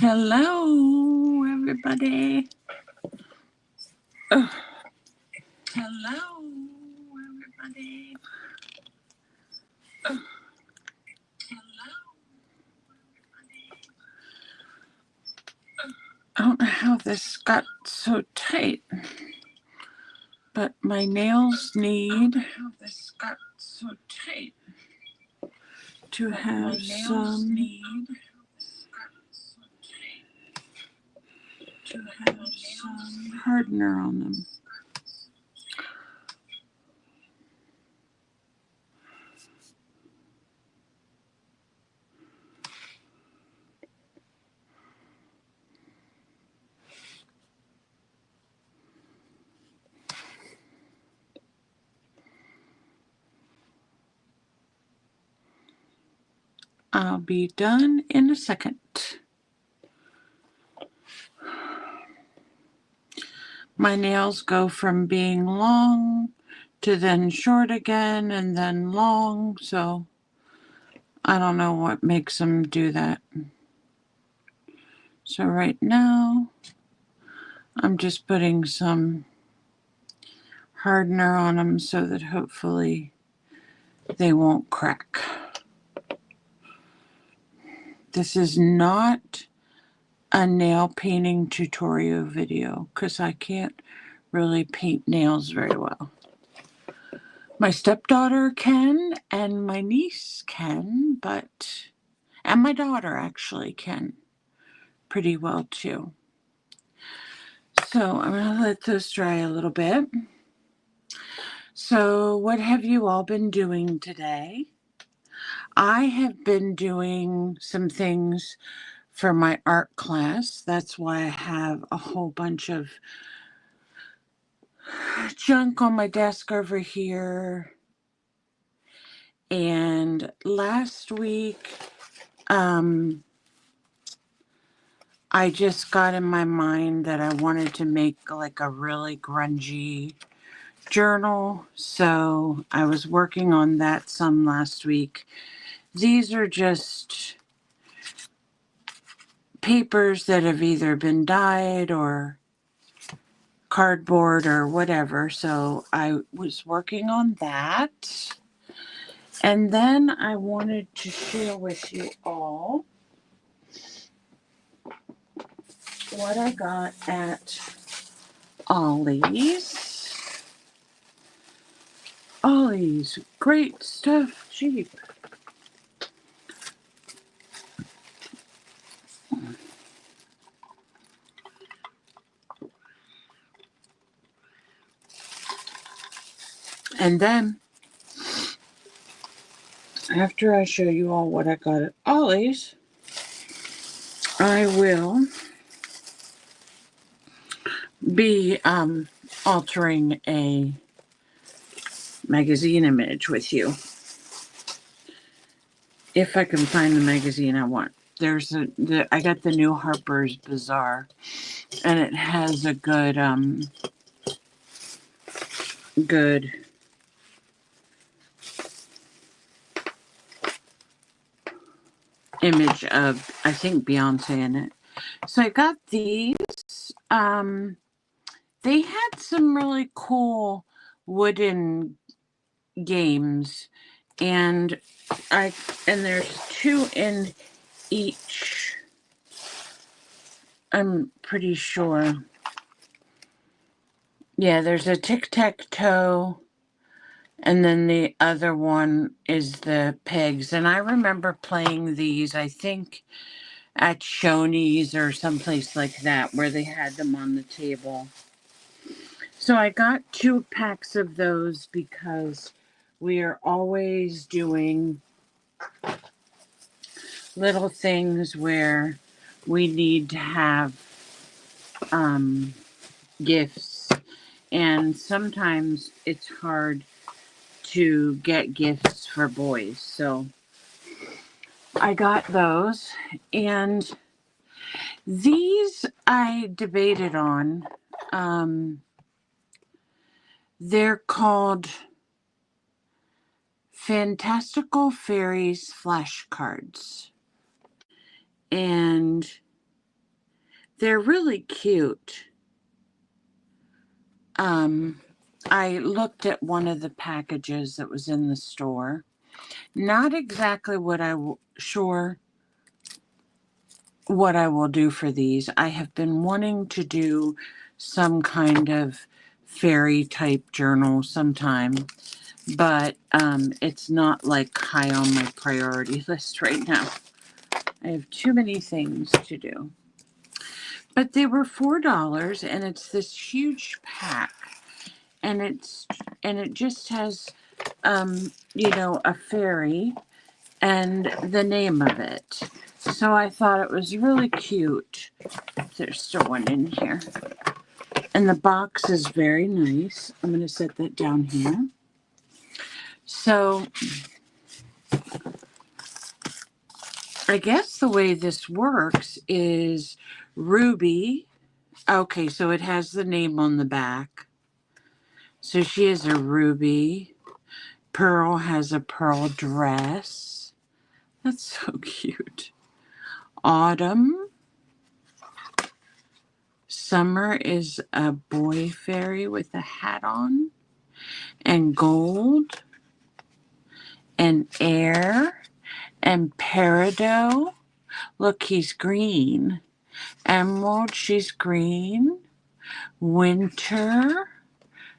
Hello, everybody. Hello, everybody. Hello, everybody. I don't know how this got so tight, but my nails need to have some hardener on them. I'll be done in a second. My nails go from being long to then short again and then long, so I don't know what makes them do that. So right now, I'm just putting some hardener on them so that hopefully they won't crack. This is not a nail painting tutorial video because I can't really paint nails very well. My stepdaughter can and my niece can, and my daughter actually can pretty well too. So I'm going to let those dry a little bit. So what have you all been doing today? I have been doing some things for my art class. That's why I have a whole bunch of junk on my desk over here. And last week, I just got in my mind that I wanted to make like a really grungy journal. So I was working on that some last week. These are just papers that have either been dyed or cardboard or whatever. So I was working on that. And then I wanted to share with you all what I got at Ollie's. Ollie's, great stuff, cheap. And then, after I show you all what I got at Ollie's, I will be altering a magazine image with you. If I can find the magazine I want. I got the new Harper's Bazaar, and it has a good image of, I think, Beyonce in it. So I got these. They had some really cool wooden games, and there's 2 in each. I'm pretty sure. Yeah, there's a tic-tac-toe, and then the other one is the pegs. And I remember playing these, I think, at Shoney's or someplace like that, where they had them on the table. So I got 2 packs of those because we are always doing little things where we need to have gifts, and sometimes it's hard to get gifts for boys. So I got those, and these I debated on. They're called Fantastical Fairies flashcards. And They're really cute. I looked at one of the packages that was in the store. Not exactly sure what I will do for these. I have been wanting to do some kind of fairy type journal sometime, but it's not like high on my priority list right now. I have too many things to do. But they were $4 and it's this huge pack. And it just has a fairy and the name of it. So I thought it was really cute. There's still one in here. And the box is very nice. I'm going to set that down here. So I guess the way this works is Ruby. Okay, so it has the name on the back. So she is a Ruby. Pearl has a pearl dress. That's so cute. Autumn. Summer is a boy fairy with a hat on. And gold. And air. And peridot. Look, he's green. Emerald, she's green. Winter.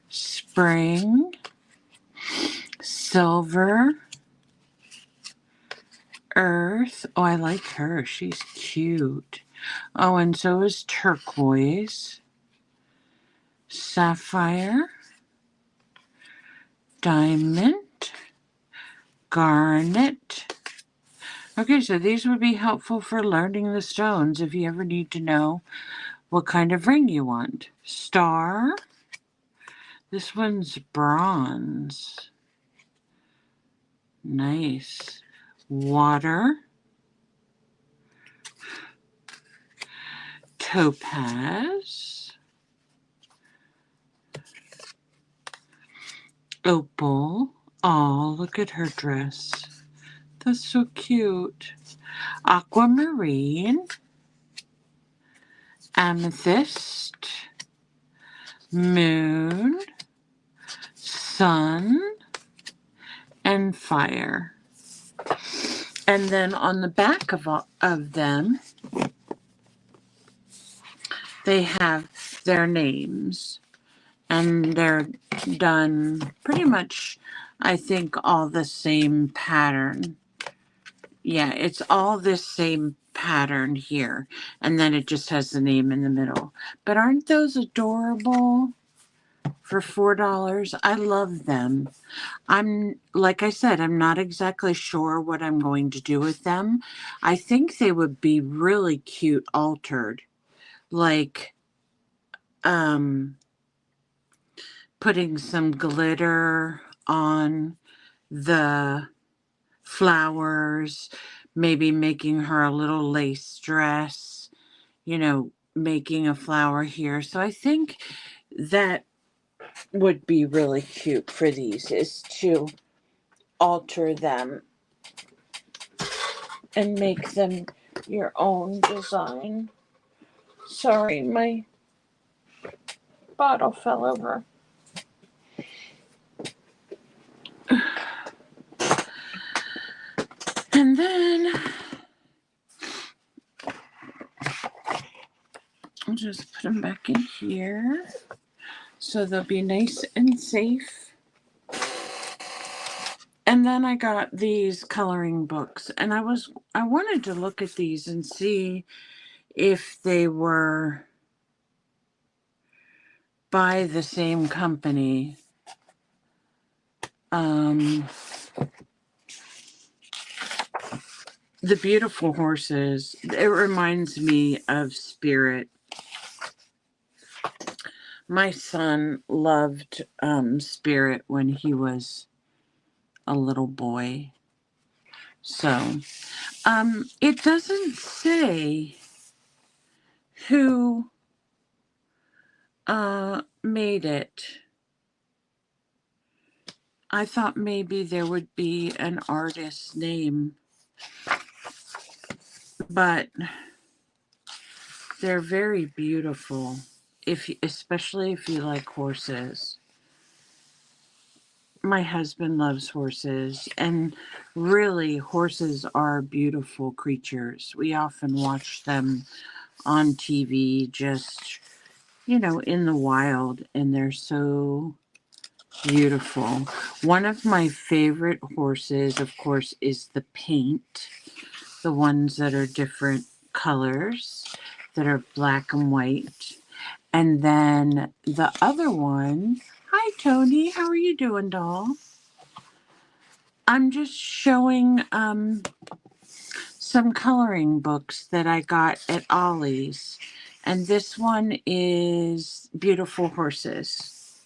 Spring. Silver. Earth. Oh, I like her. She's cute. Oh, and so is turquoise. Sapphire. Diamond. Garnet. Okay, so these would be helpful for learning the stones if you ever need to know what kind of ring you want. Star. This one's bronze. Nice. Water. Topaz. Opal. Oh, look at her dress. That's so cute. Aquamarine. Amethyst. Moon. Sun. And fire. And then on the back of them, they have their names. And they're done pretty much, I think, all the same pattern. Yeah, it's all this same pattern here. And then it just has the name in the middle. But aren't those adorable for $4? I love them. Like I said, I'm not exactly sure what I'm going to do with them. I think they would be really cute altered. Like, putting some glitter on the flowers, maybe making her a little lace dress, making a flower here. So I think that would be really cute for these, is to alter them and make them your own design. Sorry, my bottle fell over. And then I'll just put them back in here so they'll be nice and safe. And then I got these coloring books, and I wanted to look at these and see if they were by the same company. The Beautiful Horses, it reminds me of Spirit. My son loved Spirit when he was a little boy. So, it doesn't say who made it. I thought maybe there would be an artist's name, but They're very beautiful, especially if you like horses. My husband loves horses, and really, horses are beautiful creatures. We often watch them on TV, just, in the wild, and they're so beautiful. One of my favorite horses, of course, is the paint, the ones that are different colors, that are black and white. And then the other one, hi Tony, how are you doing, doll? I'm just showing some coloring books that I got at Ollie's. And this one is Beautiful Horses.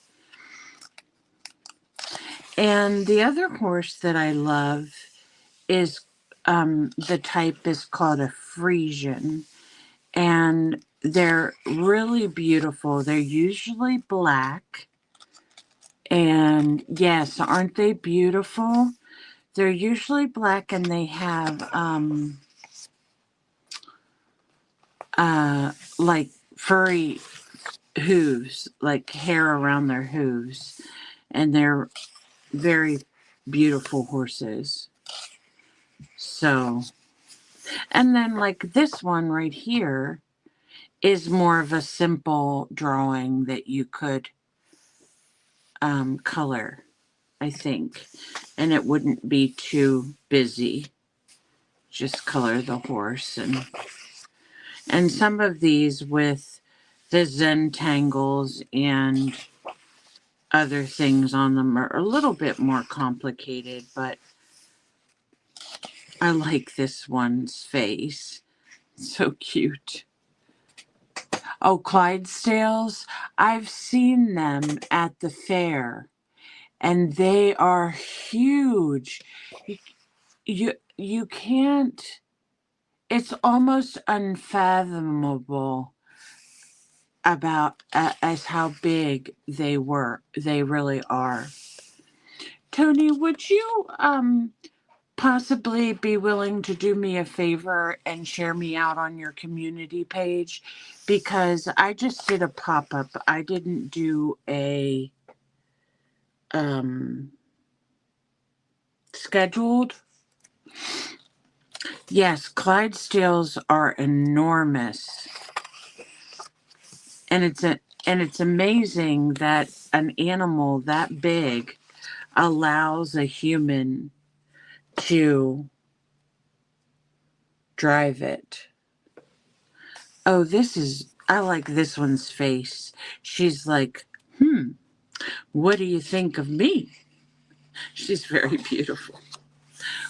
And the other horse that I love is the type is called a Frisian. And they're really beautiful. They're usually black. And yes, aren't they beautiful? They're usually black and they have like furry hooves, like hair around their hooves. And they're very beautiful horses. So, and then like this one right here is more of a simple drawing that you could color, I think, and it wouldn't be too busy. Just color the horse, and some of these with the Zentangles and other things on them are a little bit more complicated, but I like this one's face. So cute. Oh, Clydesdales. I've seen them at the fair, and they are huge. You can't. It's almost unfathomable about as how big they were. They really are. Tony, would you possibly be willing to do me a favor and share me out on your community page? Because I just did a pop-up. I didn't do a scheduled. Yes, Clydesdales are enormous. And it's amazing that an animal that big allows a human to drive it. Oh, I like this one's face. She's like, what do you think of me? She's very beautiful.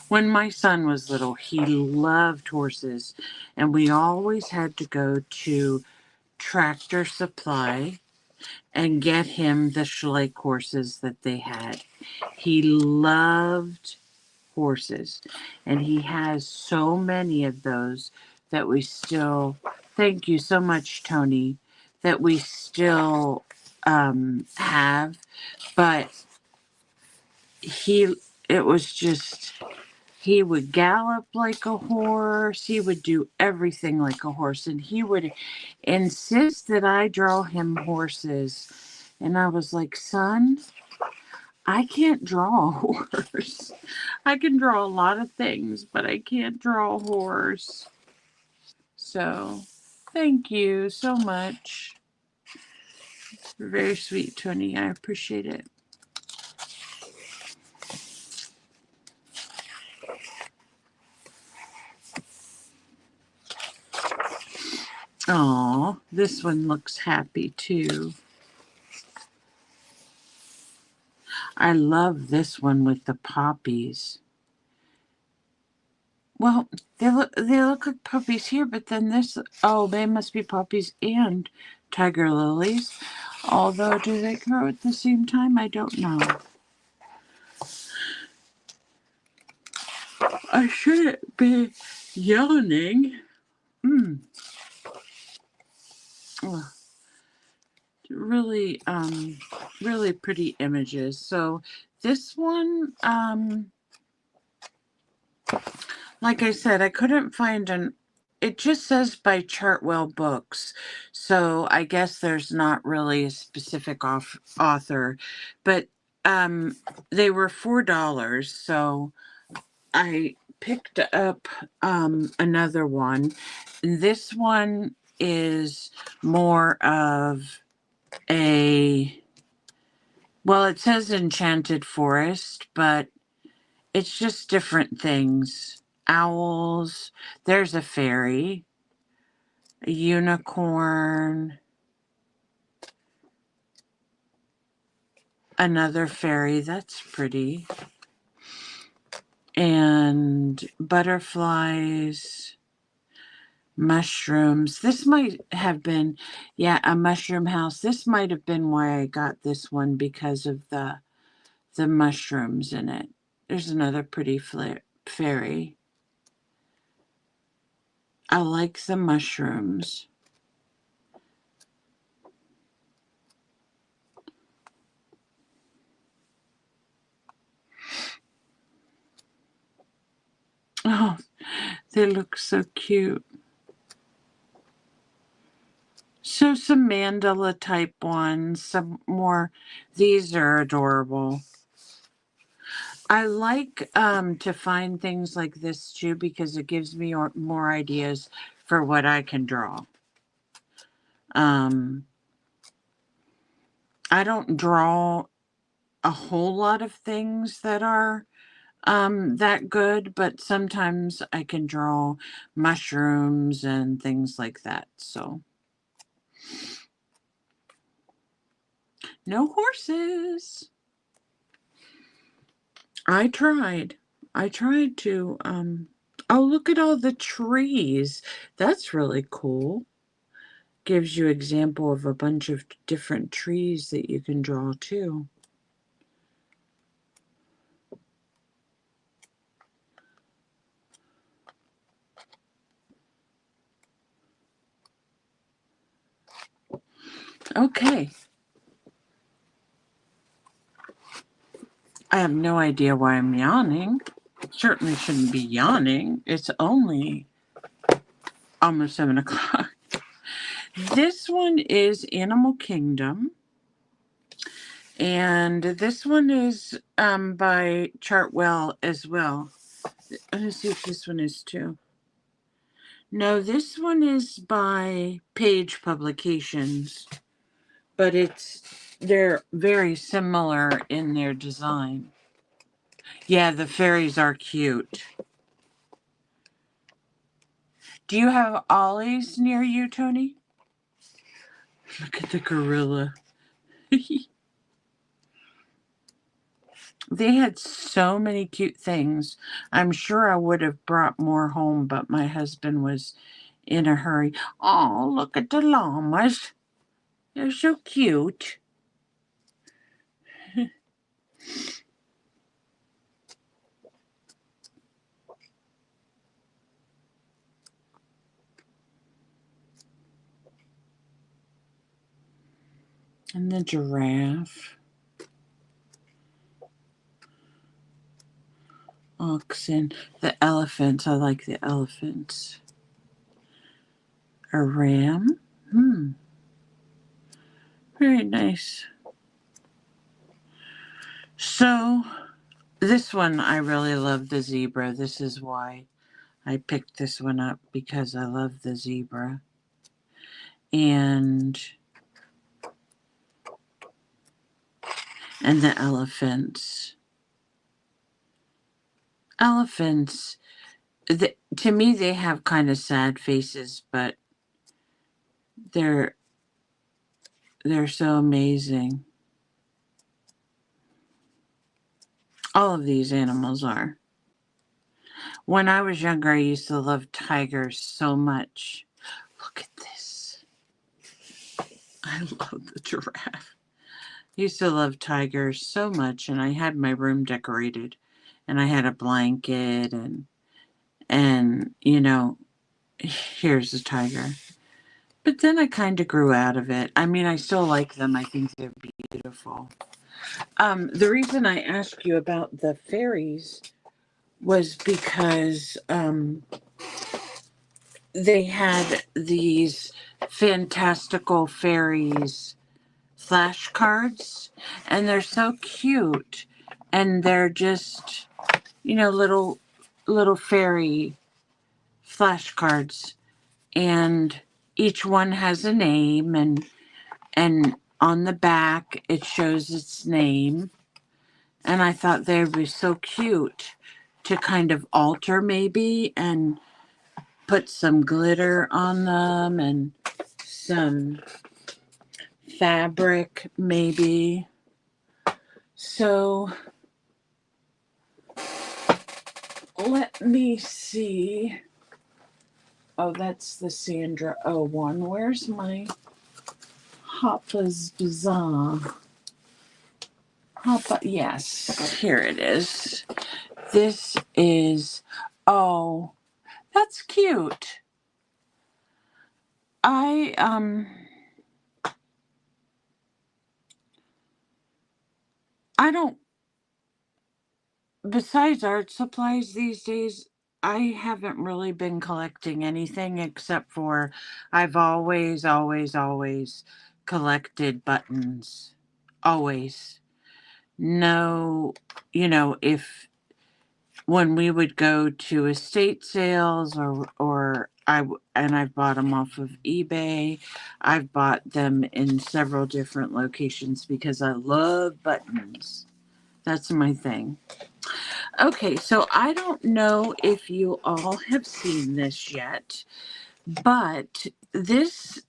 When my son was little, he loved horses, and we always had to go to Tractor Supply and get him the Schleich horses that they had. He loved horses, and he has so many of those that we still, thank you so much, Tony, that we still have. But it was just, he would gallop like a horse. He would do everything like a horse, and he would insist that I draw him horses. And I was like, son, I can't draw a horse. I can draw a lot of things, but I can't draw a horse. So, thank you so much. You're very sweet, Tony. I appreciate it. Aw, this one looks happy too. I love this one with the poppies. Well, they look like poppies here, but then they must be poppies and tiger lilies. Although, do they grow at the same time? I don't know. I shouldn't be yawning. Oh, really, really pretty images. So this one, like I said, I couldn't find it just says by Chartwell Books. So I guess there's not really a specific author, but um, they were $4. So I picked up another one. This one is more of a, well, it says Enchanted Forest, but it's just different things. Owls, there's a fairy, a unicorn, another fairy, that's pretty, and butterflies, mushrooms. This might have been, yeah, a mushroom house. This might have been why I got this one, because of the mushrooms in it. There's another pretty fairy. I like the mushrooms. Oh, they look so cute. So some mandala type ones, some more. These are adorable. I like to find things like this too, because it gives me more ideas for what I can draw. I don't draw a whole lot of things that are that good, but sometimes I can draw mushrooms and things like that. So no horses. I tried. I tried to oh, look at all the trees. That's really cool. Gives you example of a bunch of different trees that you can draw too. Okay. I have no idea why I'm yawning. Certainly shouldn't be yawning. It's only almost 7 o'clock. This one is Animal Kingdom. And this one is by Chartwell as well. Let me see if this one is too. No, this one is by Page Publications. But they're very similar in their design. Yeah, the fairies are cute. Do you have Ollie's near you, Tony? Look at the gorilla. They had so many cute things. I'm sure I would have brought more home, but my husband was in a hurry. Oh, look at the llamas. They're so cute. And the giraffe. Oxen. The elephants. I like the elephants. A ram. Very nice. So, this one, I really love the zebra. This is why I picked this one up, because I love the zebra. And the elephants. Elephants, to me, they have kind of sad faces, but they're so amazing. All of these animals are. When I was younger, I used to love tigers so much. Look at this. I love the giraffe. I used to love tigers so much, and I had my room decorated, and I had a blanket, and you know, here's the tiger. But then I kind of grew out of it. I mean, I still like them. I think they're beautiful. The reason I asked you about the fairies was because they had these fantastical fairies flashcards, and they're so cute, and they're just, little fairy flashcards, and each one has a name, and on the back it shows its name. And I thought they would be so cute to kind of alter maybe and put some glitter on them and some fabric maybe. So let me see. Oh, that's the Sandra O one. Where's my Hoppa's Bazaar? Hoppa, yes, here it is. This is, oh, that's cute. I don't, besides art supplies these days, I haven't really been collecting anything except for I've always collected buttons. Always. No, if when we would go to estate sales and I've bought them off of eBay. I've bought them in several different locations because I love buttons. That's my thing. Okay, so I don't know if you all have seen this yet, but this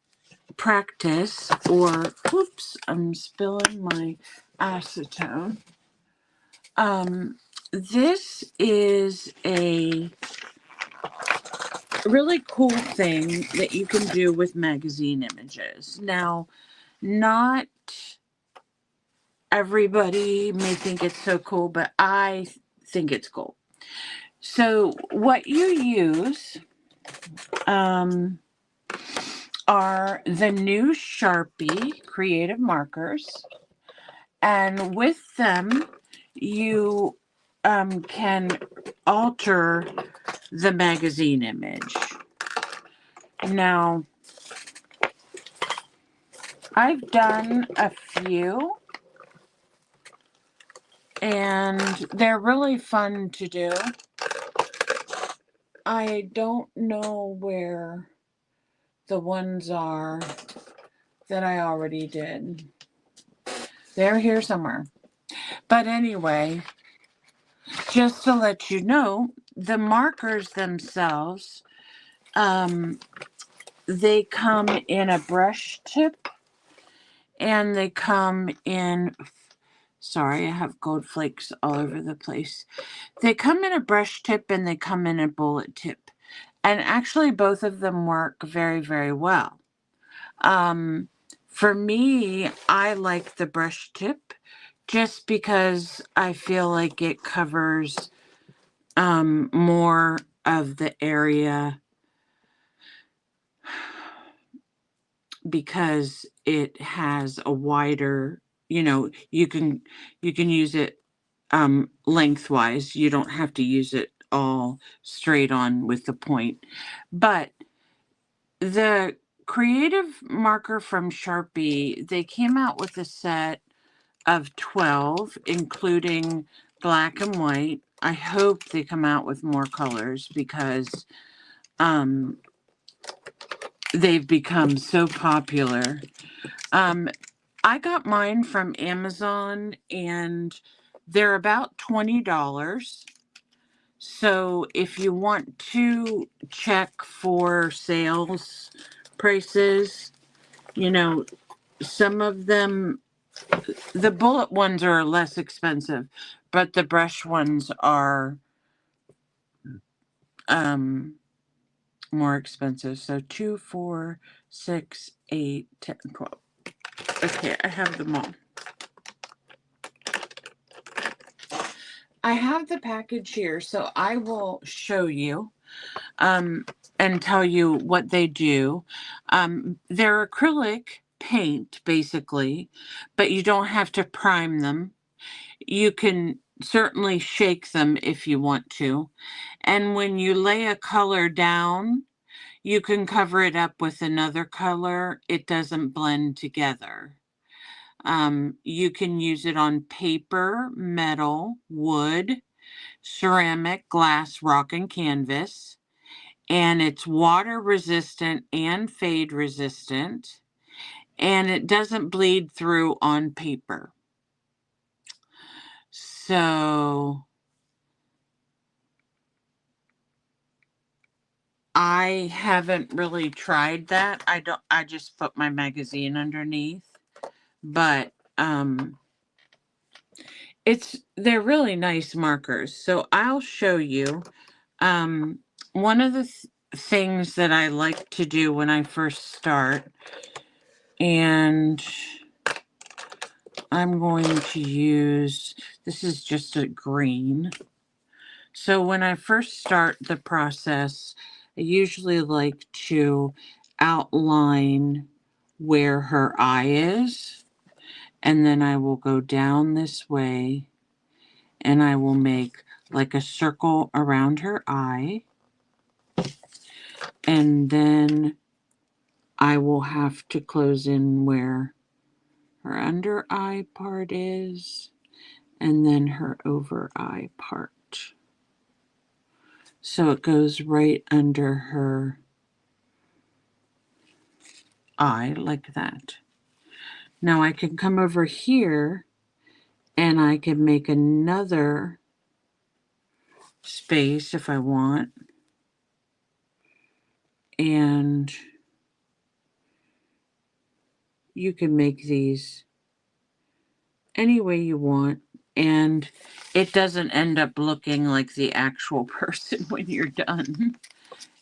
practice, or oops, I'm spilling my acetone. This is a really cool thing that you can do with magazine images. Now, not everybody may think it's so cool, but I think it's cool. So what you use are the new Sharpie creative markers, and with them you can alter the magazine image. Now, I've done a few, and they're really fun to do. I don't know where the ones are that I already did. They're here somewhere. But anyway, just to let you know, the markers themselves, they come in a brush tip, and they come in, sorry, I have gold flakes all over the place. They come in a brush tip and they come in a bullet tip. And actually both of them work very, very well. For me, I like the brush tip just because I feel like it covers more of the area, because it has a wider, you can use it lengthwise. You don't have to use it all straight on with the point. But the creative marker from Sharpie, they came out with a set of 12, including black and white. I hope they come out with more colors because they've become so popular. I got mine from Amazon, and they're about $20. So if you want to check for sales prices, some of them, the bullet ones are less expensive, but the brush ones are more expensive. So 2, 4, 6, 8, 10, 12. Okay, I have them all. I have the package here, so I will show you and tell you what they do. They're acrylic paint, basically, but you don't have to prime them. You can certainly shake them if you want to. And when you lay a color down, You can cover it up with another color. It doesn't blend together. You can use it on paper, metal, wood, ceramic, glass, rock, and canvas. And it's water resistant and fade resistant. And it doesn't bleed through on paper. So I haven't really tried that. I just put my magazine underneath. But they're really nice markers. So I'll show you. One of the things that I like to do when I first start, and I'm going to use, this is just a green. So when I first start the process, I usually like to outline where her eye is, and then I will go down this way and I will make like a circle around her eye, and then I will have to close in where her under eye part is, and then her over eye part. So it goes right under her eye like that. Now I can come over here and I can make another space if I want. And you can make these any way you want. And it doesn't end up looking like the actual person when you're done.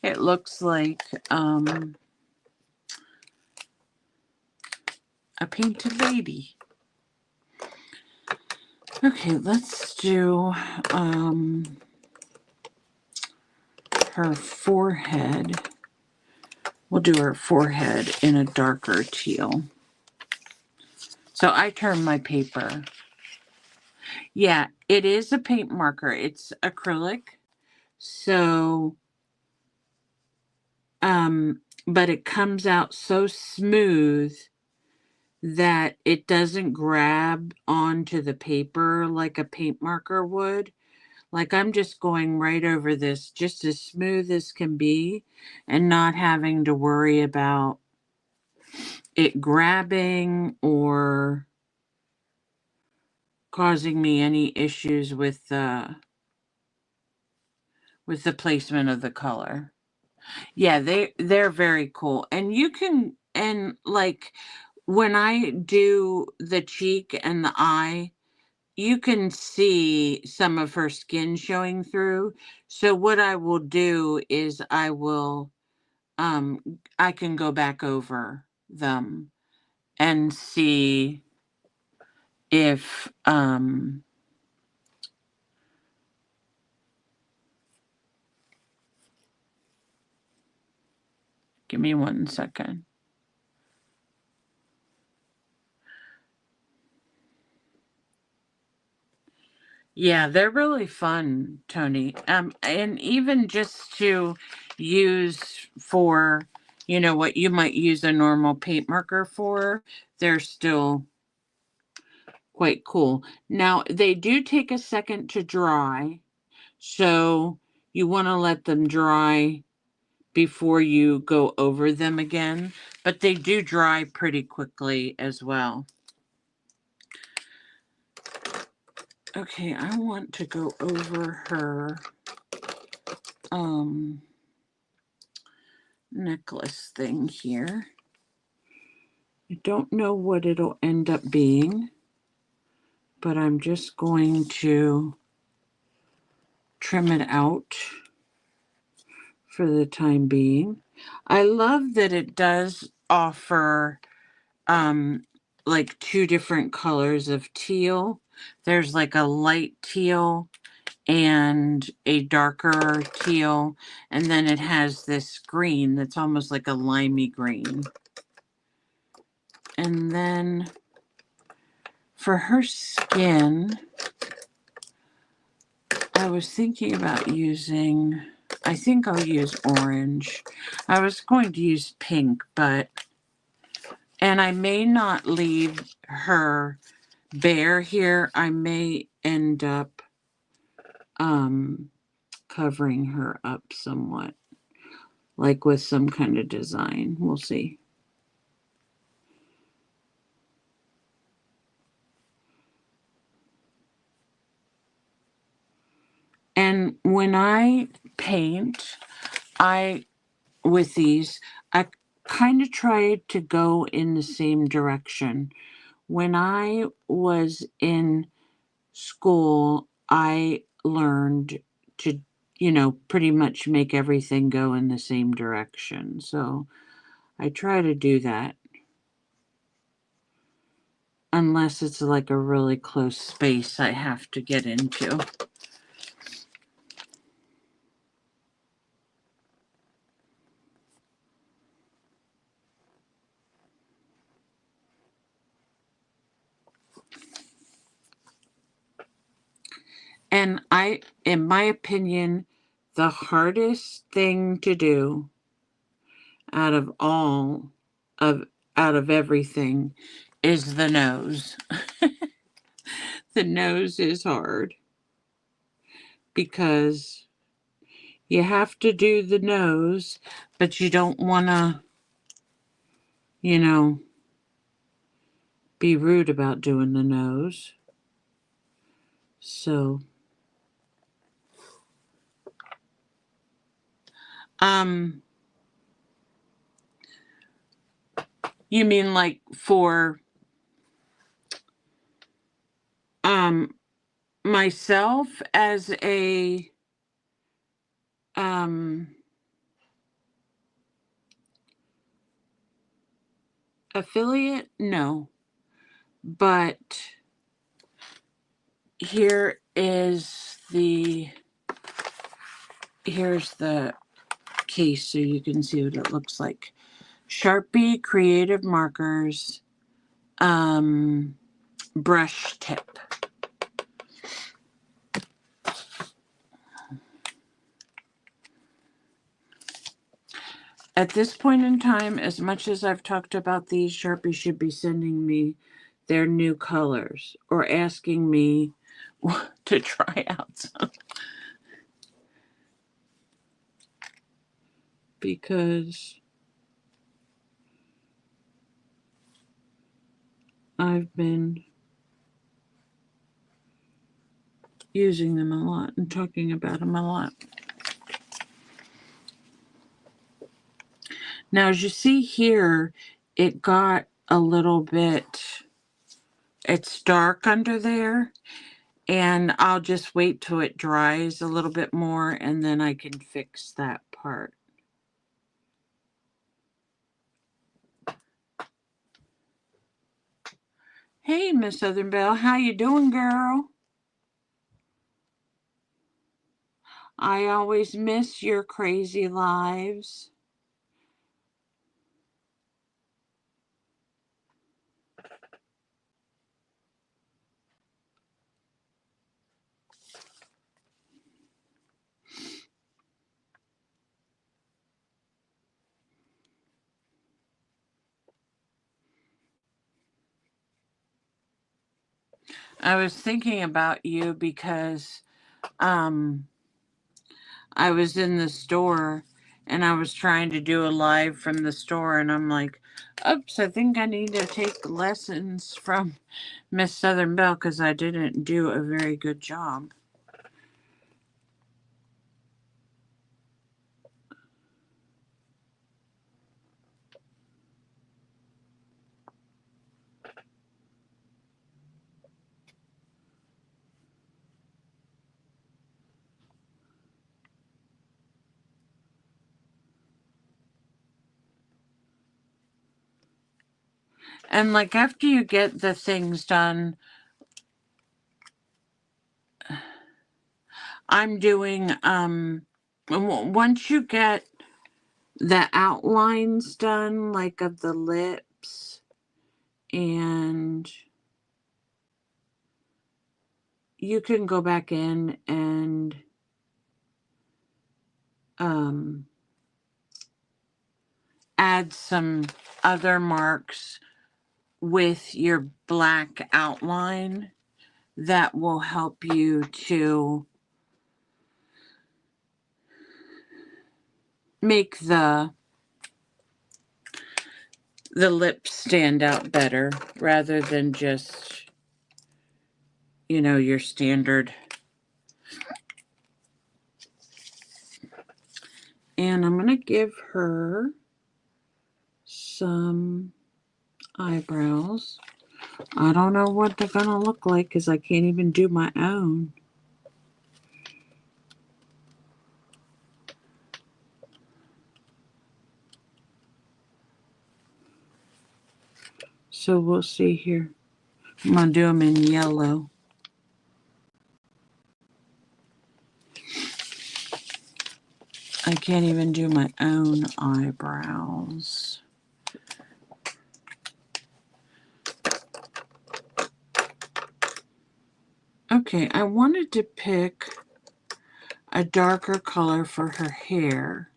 It looks like a painted lady. Okay, let's do her forehead. We'll do her forehead in a darker teal. So I turn my paper. Yeah, it is a paint marker. It's acrylic. So, but it comes out so smooth that it doesn't grab onto the paper like a paint marker would. Like I'm just going right over this just as smooth as can be and not having to worry about it grabbing or causing me any issues with the placement of the color. Yeah, they're very cool. And you can, and like when I do the cheek and the eye, you can see some of her skin showing through. So what I will do is I can go back over them and see if give me 1 second. Yeah, they're really fun, Tony. And even just to use for, what you might use a normal paint marker for, they're still quite cool. Now, they do take a second to dry, so you want to let them dry before you go over them again, but they do dry pretty quickly as well. Okay, I want to go over her necklace thing here. I don't know what it'll end up being, but I'm just going to trim it out for the time being. I love that it does offer like 2 different colors of teal. There's like a light teal and a darker teal, and then it has this green that's almost like a limey green. And then for her skin, I was thinking about using, I think I'll use orange. I was going to use pink, and I may not leave her bare here. I may end up covering her up somewhat, like with some kind of design. We'll see. And when I paint, with these, I kind of try to go in the same direction. When I was in school, I learned to, pretty much make everything go in the same direction. So I try to do that. Unless it's like a really close space I have to get into. And in my opinion, the hardest thing to do out of out of everything is the nose. The nose is hard because you have to do the nose, but you don't want to, you know, be rude about doing the nose. So, you mean like for myself as a affiliate? No. But here's the case so you can see what it looks like. Sharpie Creative Markers brush tip. At this point in time, as much as I've talked about these, Sharpie should be sending me their new colors or asking me to try out some. Because I've been using them a lot and talking about them a lot. Now, as you see here, it got a little bit, it's dark under there, and I'll just wait till it dries a little bit more, and then I can fix that part. Hey, Miss Southern Belle, how you doing, girl? I always miss your crazy lives. I was thinking about you because I was in the store and I was trying to do a live from the store, and I'm like, oops, I think I need to take lessons from Miss Southern Belle because I didn't do a very good job. And like after you get the things done, I'm doing once you get the outlines done, like of the lips, and you can go back in and add some other marks with your black outline that will help you to make the lips stand out better rather than just, your standard. And I'm going to give her some eyebrows. I don't know what they're going to look like because I can't even do my own. So we'll see here. I'm going to do them in yellow. I can't even do my own eyebrows. Okay, I wanted to pick a darker color for her hair.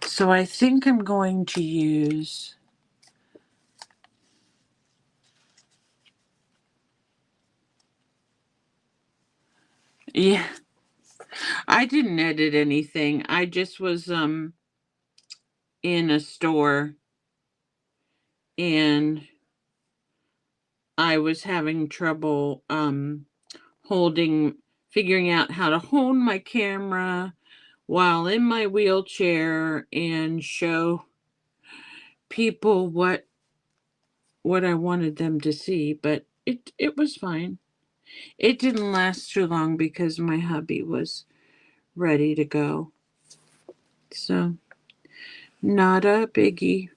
So I think I'm going to use yeah. I didn't edit anything. I just was in a store and I was having trouble figuring out how to hold my camera while in my wheelchair and show people what I wanted them to see, but it was fine. It didn't last too long because my hubby was ready to go. So, not a biggie.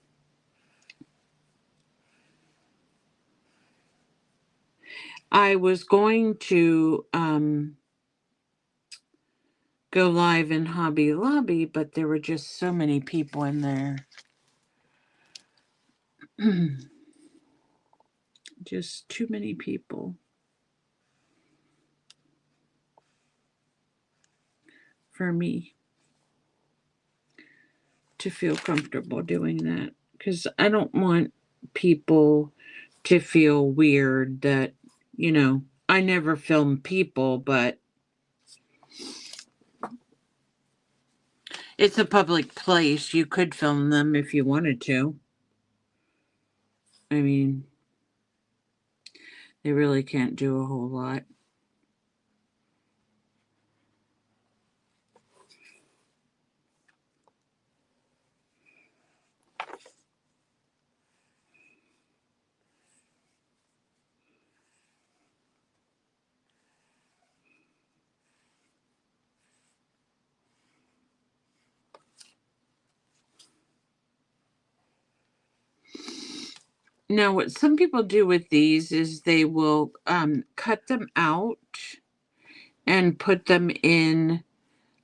I was going to go live in Hobby Lobby, but there were just so many people in there. Just too many people for me to feel comfortable doing that. Because I don't want people to feel weird that, I never film people, but it's a public place. You could film them if you wanted to. I mean, they really can't do a whole lot. Now, what some people do with these is they will cut them out and put them in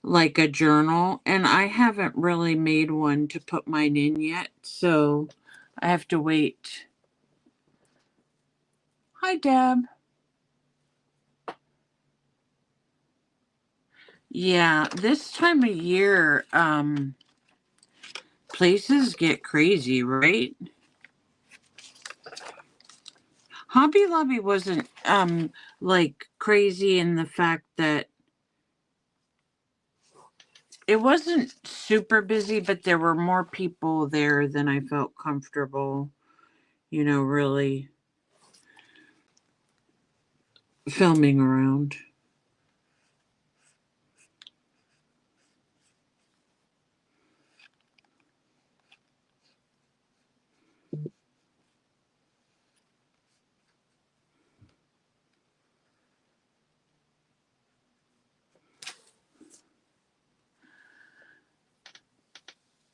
like a journal. And I haven't really made one to put mine in yet, so I have to wait. Hi, Deb. Yeah, this time of year, places get crazy, right? Hobby Lobby wasn't like crazy in the fact that it wasn't super busy, but there were more people there than I felt comfortable, really filming around.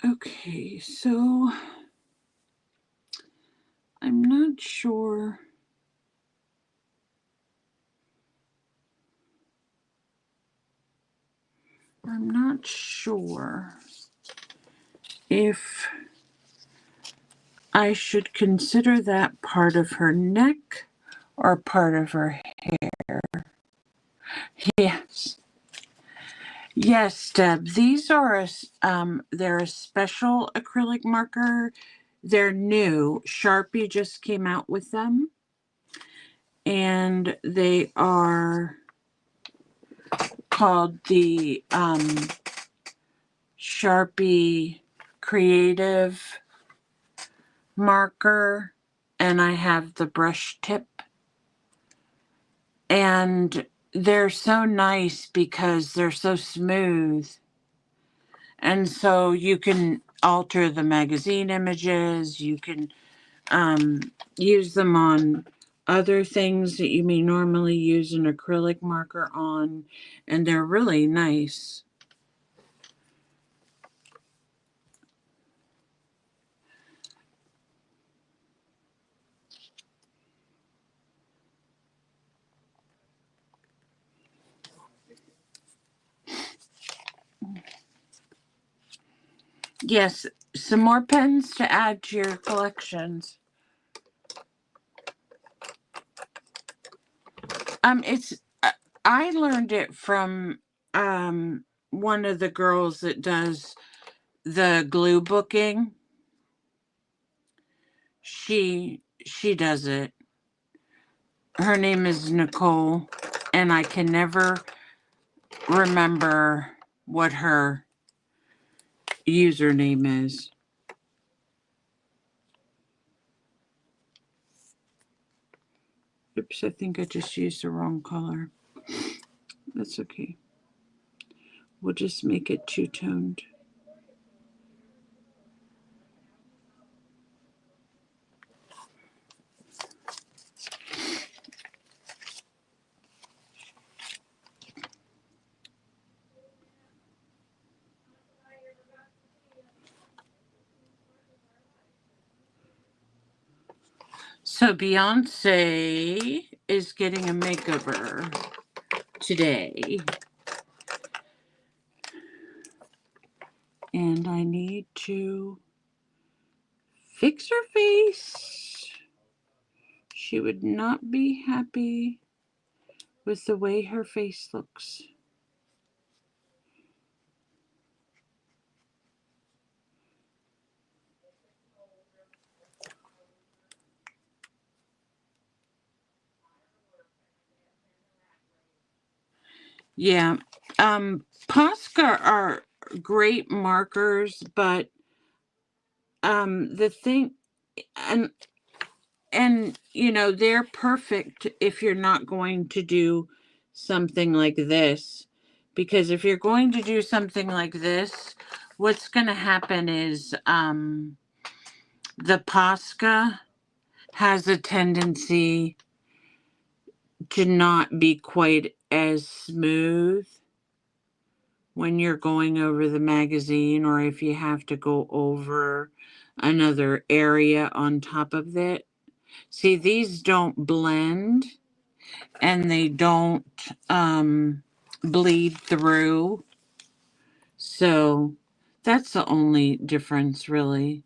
Okay, so I'm not sure. I'm not sure if I should consider that part of her neck or part of her hair. Yes. Yes, Deb. These are they're a special acrylic marker. They're new. Sharpie just came out with them, and they are called the Sharpie Creative marker, and I have the brush tip, and they're so nice because they're so smooth, and so you can alter the magazine images. You can use them on other things that you may normally use an acrylic marker on, and they're really nice. Yes, some more pens to add to your collections. It's I learned it from one of the girls that does the glue booking. She does it. Her name is Nicole, and I can never remember what her username is. Oops, I think I just used the wrong color. That's okay. We'll just make it two-toned. So Beyonce is getting a makeover today. And I need to fix her face. She would not be happy with the way her face looks. Yeah. Posca are great markers, but the thing and you know, they're perfect if you're not going to do something like this, because if you're going to do something like this, what's going to happen is the Posca has a tendency to not be quite as smooth when you're going over the magazine, or if you have to go over another area on top of it. See, these don't blend and they don't bleed through. So that's the only difference, really.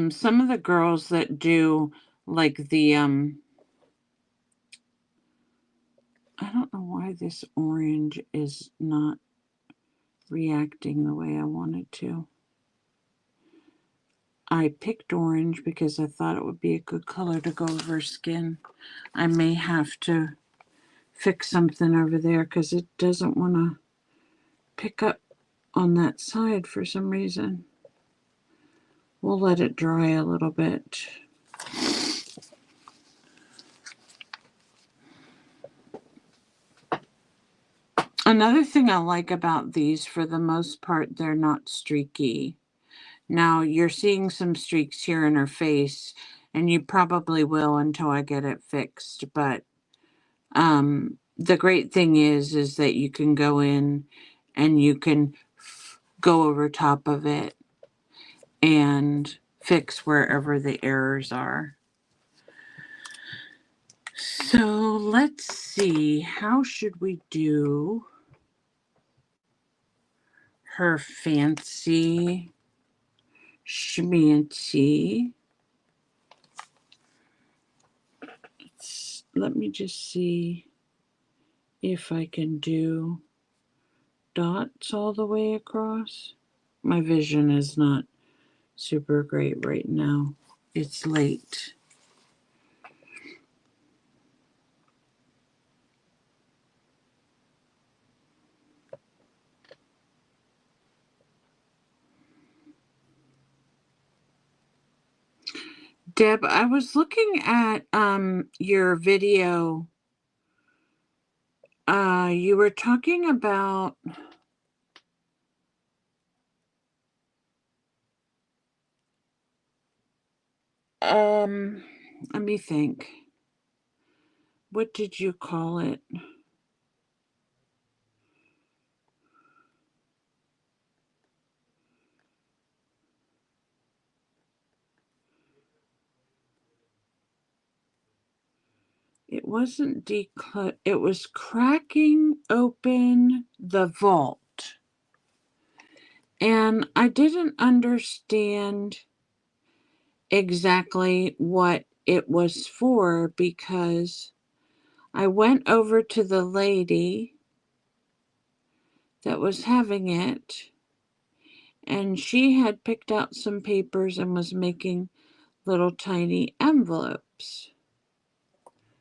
Some of the girls that do like the I don't know why this orange is not reacting the way I wanted to. I picked orange because I thought it would be a good color to go over skin. I may have to fix something over there because it doesn't want to pick up on that side for some reason. We'll let it dry a little bit. Another thing I like about these, for the most part, they're not streaky. Now, you're seeing some streaks here in her face, and you probably will until I get it fixed. But the great thing is that you can go in and you can go over top of it and fix wherever the errors are. So let's see. How should we do her fancy schmancy? Let me just see if I can do dots all the way across. My vision is not super great right now. It's late. Deb, I was looking at your video. You were talking about let me think. What did you call it? It wasn't declutter. It was cracking open the vault. And I didn't understand exactly what it was for because I went over to the lady that was having it, and she had picked out some papers and was making little tiny envelopes.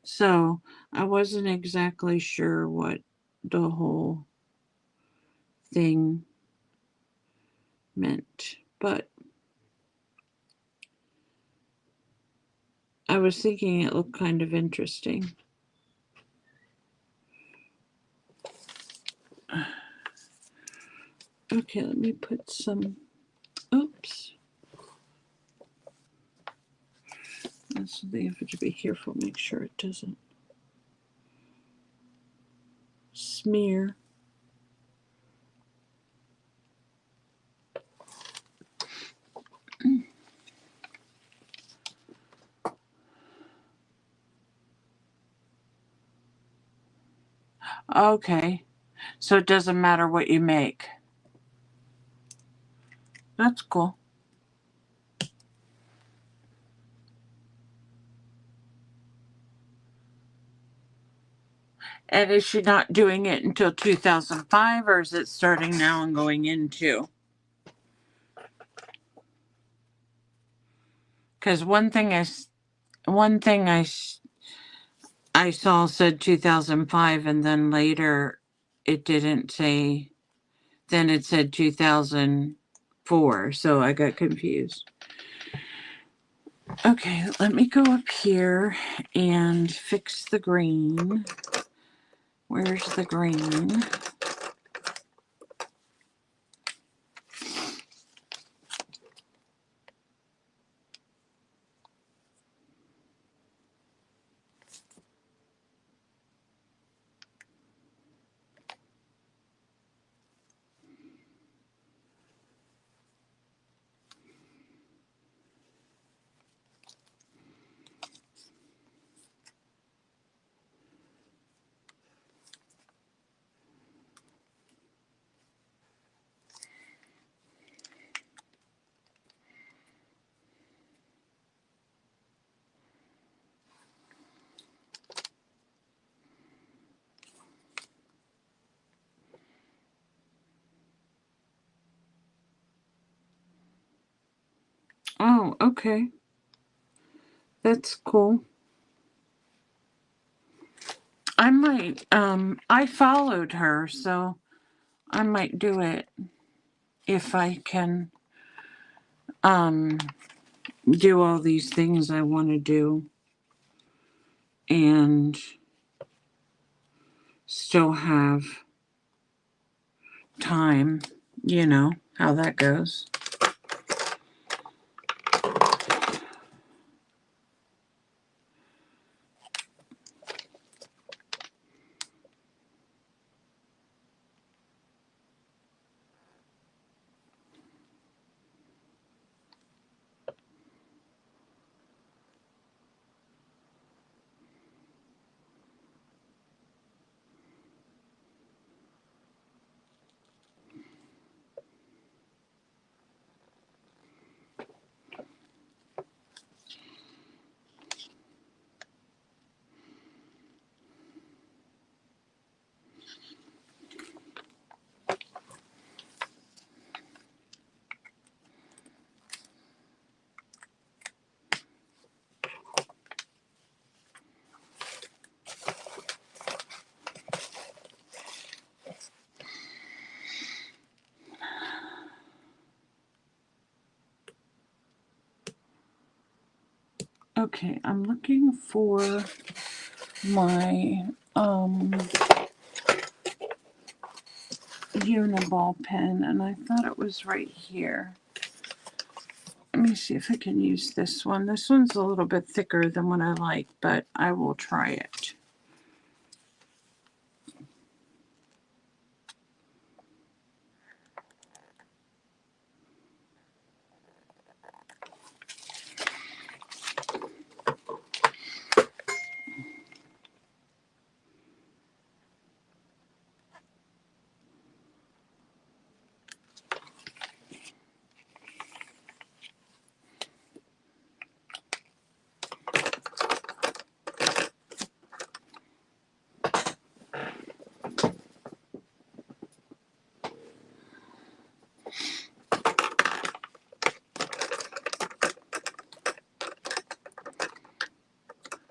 So I wasn't exactly sure what the whole thing meant, but I was thinking it looked kind of interesting. Okay, let me put some, oops. That's something you have to be careful, make sure it doesn't smear. Okay, so it doesn't matter what you make. That's cool. And is she not doing it until 2005, or is it starting now and going into? Because one thing I saw said 2005, and then later it didn't say. Then it said 2004, so I got confused. Okay, let me go up here and fix the green. Where's the green? Oh, okay. That's cool. I might, I followed her, so I might do it if I can, do all these things I want to do and still have time, you know how that goes. Okay, I'm looking for my Uniball pen, and I thought it was right here. Let me see if I can use this one. This one's a little bit thicker than what I like, but I will try it.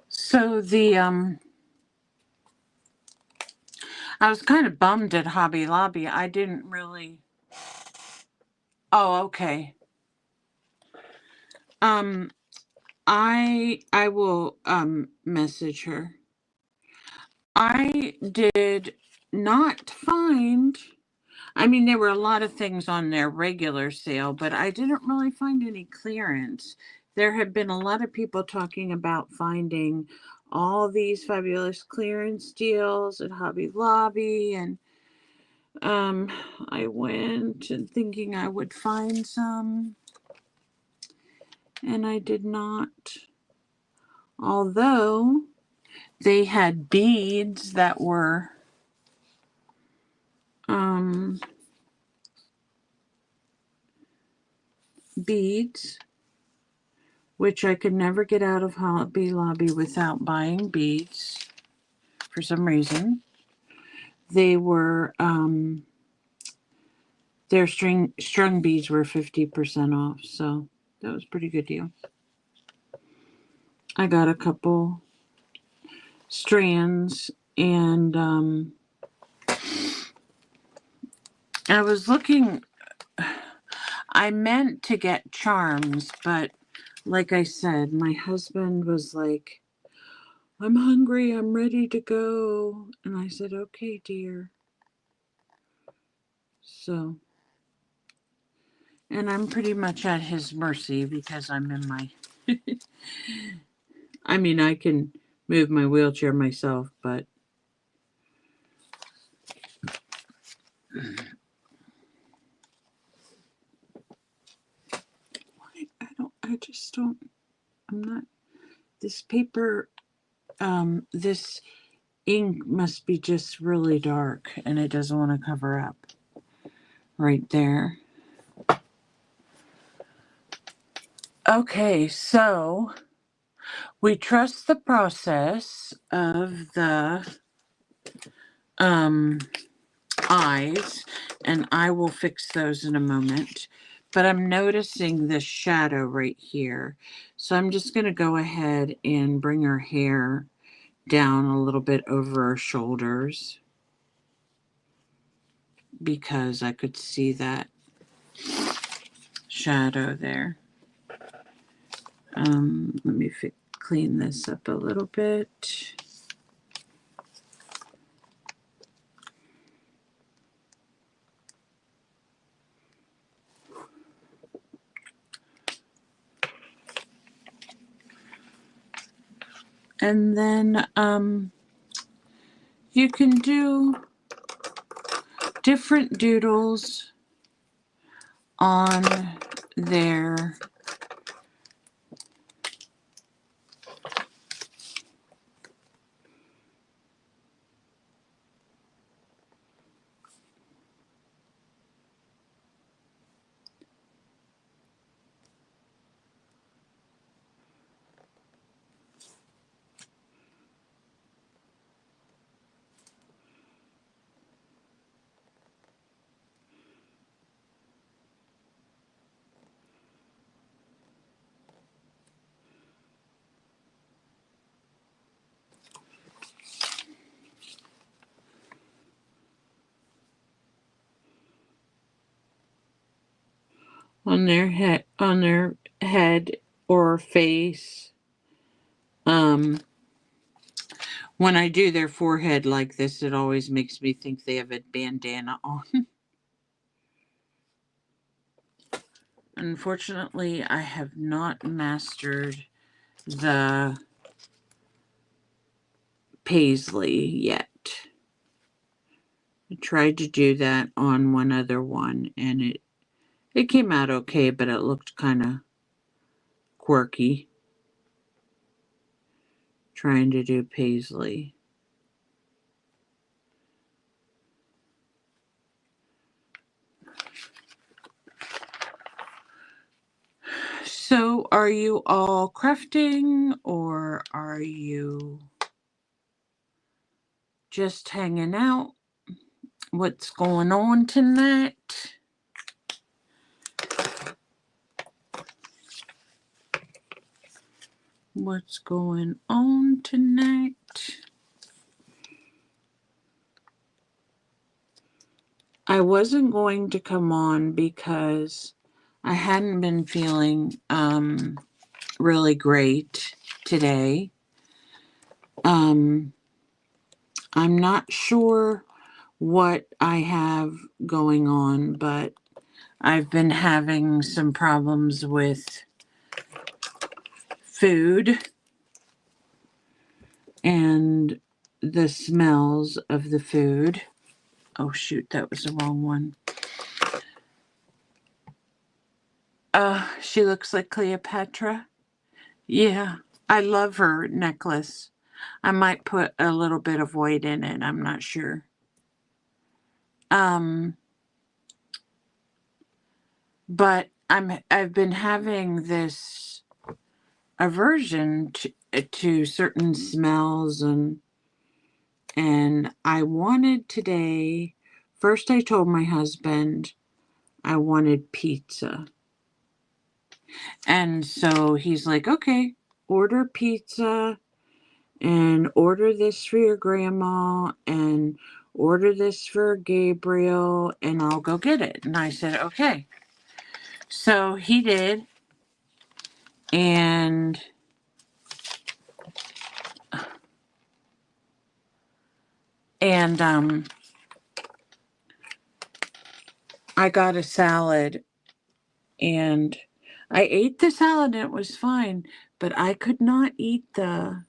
So I was kind of bummed at Hobby Lobby. I didn't really. Oh, okay. I will message her. I did not find. I mean, there were a lot of things on their regular sale, but I didn't really find any clearance. There have been a lot of people talking about finding all these fabulous clearance deals at Hobby Lobby, and I went and thinking I would find some, and I did not. Although they had beads that were um beads, which I could never get out of Hobby Lobby without buying beads for some reason. They were their strung beads were 50% off, so that was a pretty good deal. I got a couple strands, and I was looking. I meant to get charms, but like I said, my husband was like, I'm hungry, I'm ready to go. And I said, okay, dear. So, and I'm pretty much at his mercy because I'm in my. I mean, I can move my wheelchair myself, but. I just don't, I'm not, this paper, this ink must be just really dark and it doesn't want to cover up right there. Okay, so we trust the process of the eyes, and I will fix those in a moment. But I'm noticing this shadow right here. So I'm just going to go ahead and bring her hair down a little bit over her shoulders because I could see that shadow there. Let me clean this up a little bit. And then you can do different doodles on there. On their head or face. When I do their forehead like this, it always makes me think they have a bandana on. Unfortunately, I have not mastered the paisley yet. I tried to do that on one other one, and it came out okay, but it looked kind of quirky trying to do paisley. So, are you all crafting, or are you just hanging out? What's going on tonight? What's going on tonight? I wasn't going to come on because I hadn't been feeling really great today. I'm not sure what I have going on, but I've been having some problems with food and the smells of the food. Oh shoot, that was the wrong one. She looks like Cleopatra. Yeah, I love her necklace. I might put a little bit of white in it, I'm not sure. But I've been having this aversion to certain smells, and I wanted today. First I told my husband I wanted pizza. And so he's like, "Okay, order pizza and order this for your grandma and order this for Gabriel and I'll go get it." And I said, "Okay." So he did, and I got a salad, and I ate the salad and it was fine, but I could not eat the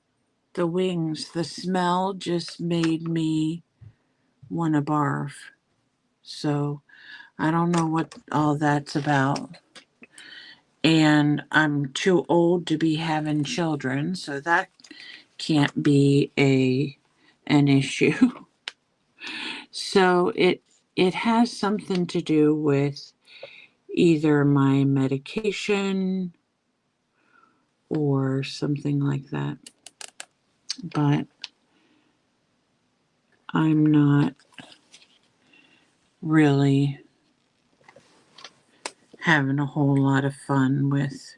wings. The smell just made me want to barf. So I don't know what all that's about. And I'm too old to be having children, so that can't be an issue. So it has something to do with either my medication or something like that. But I'm not really having a whole lot of fun with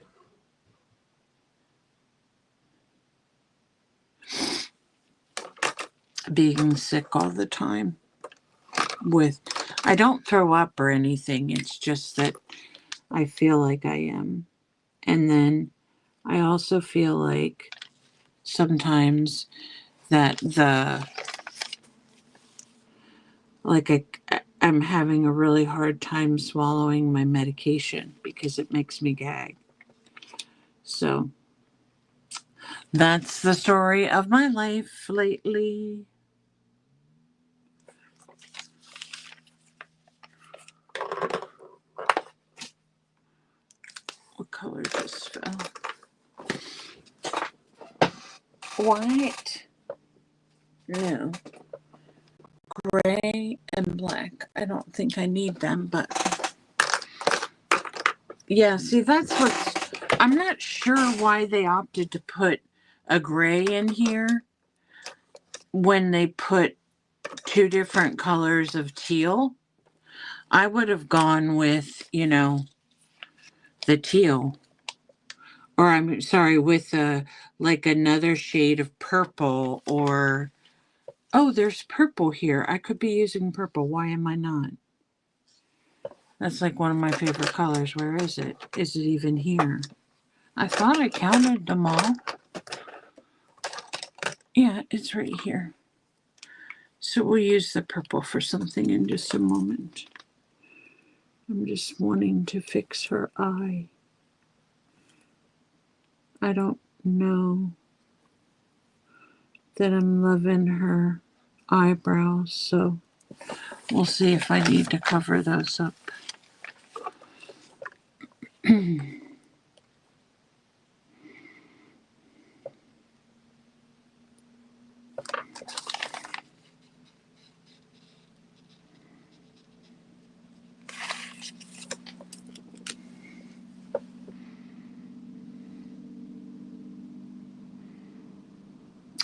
being sick all the time. I don't throw up or anything, it's just that I feel like I am. And then I also feel like sometimes that I'm having a really hard time swallowing my medication because it makes me gag. So that's the story of my life lately. What color is this fell? White. No. Gray and black. I don't think I need them, but yeah, see, that's what's. I'm not sure why they opted to put a gray in here when they put two different colors of teal. I would have gone with, the teal. Or I'm sorry, with like another shade of purple, or oh, there's purple here. I could be using purple. Why am I not? That's like one of my favorite colors. Where is it? Is it even here? I thought I counted them all. Yeah, it's right here. So we'll use the purple for something in just a moment. I'm just wanting to fix her eye. I don't know that I'm loving her eyebrows, so we'll see if I need to cover those up.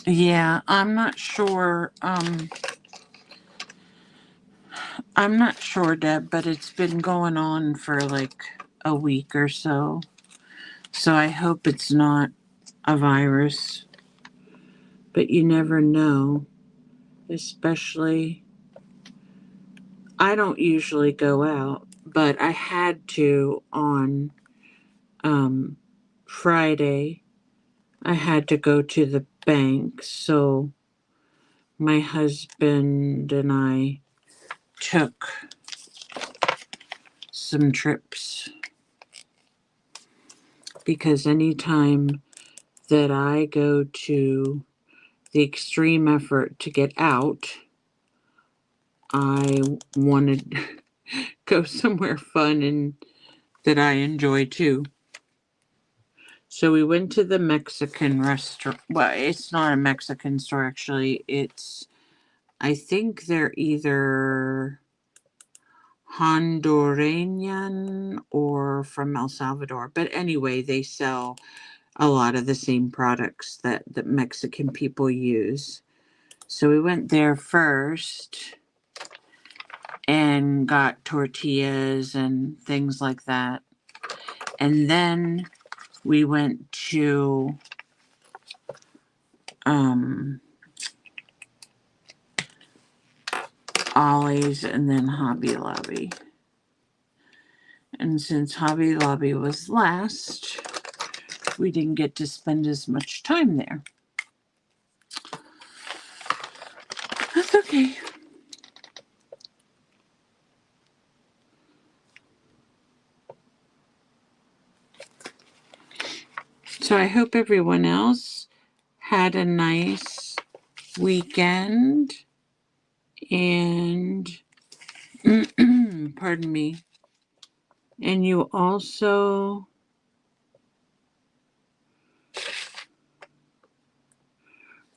Yeah, I'm not sure. I'm not sure, Deb, but it's been going on for like a week or so. So I hope it's not a virus. But you never know, especially. I don't usually go out, but I had to on Friday. I had to go to the bank, so my husband and I took some trips because anytime that I go to the extreme effort to get out, I want to go somewhere fun and that I enjoy too. So we went to the Mexican restaurant. Well, it's not a Mexican store actually. I think they're either Honduran or from El Salvador. But anyway, they sell a lot of the same products that Mexican people use. So we went there first and got tortillas and things like that. And then we went to Ollie's and then Hobby Lobby. And since Hobby Lobby was last, we didn't get to spend as much time there. That's okay. So I hope everyone else had a nice weekend and pardon me. And you also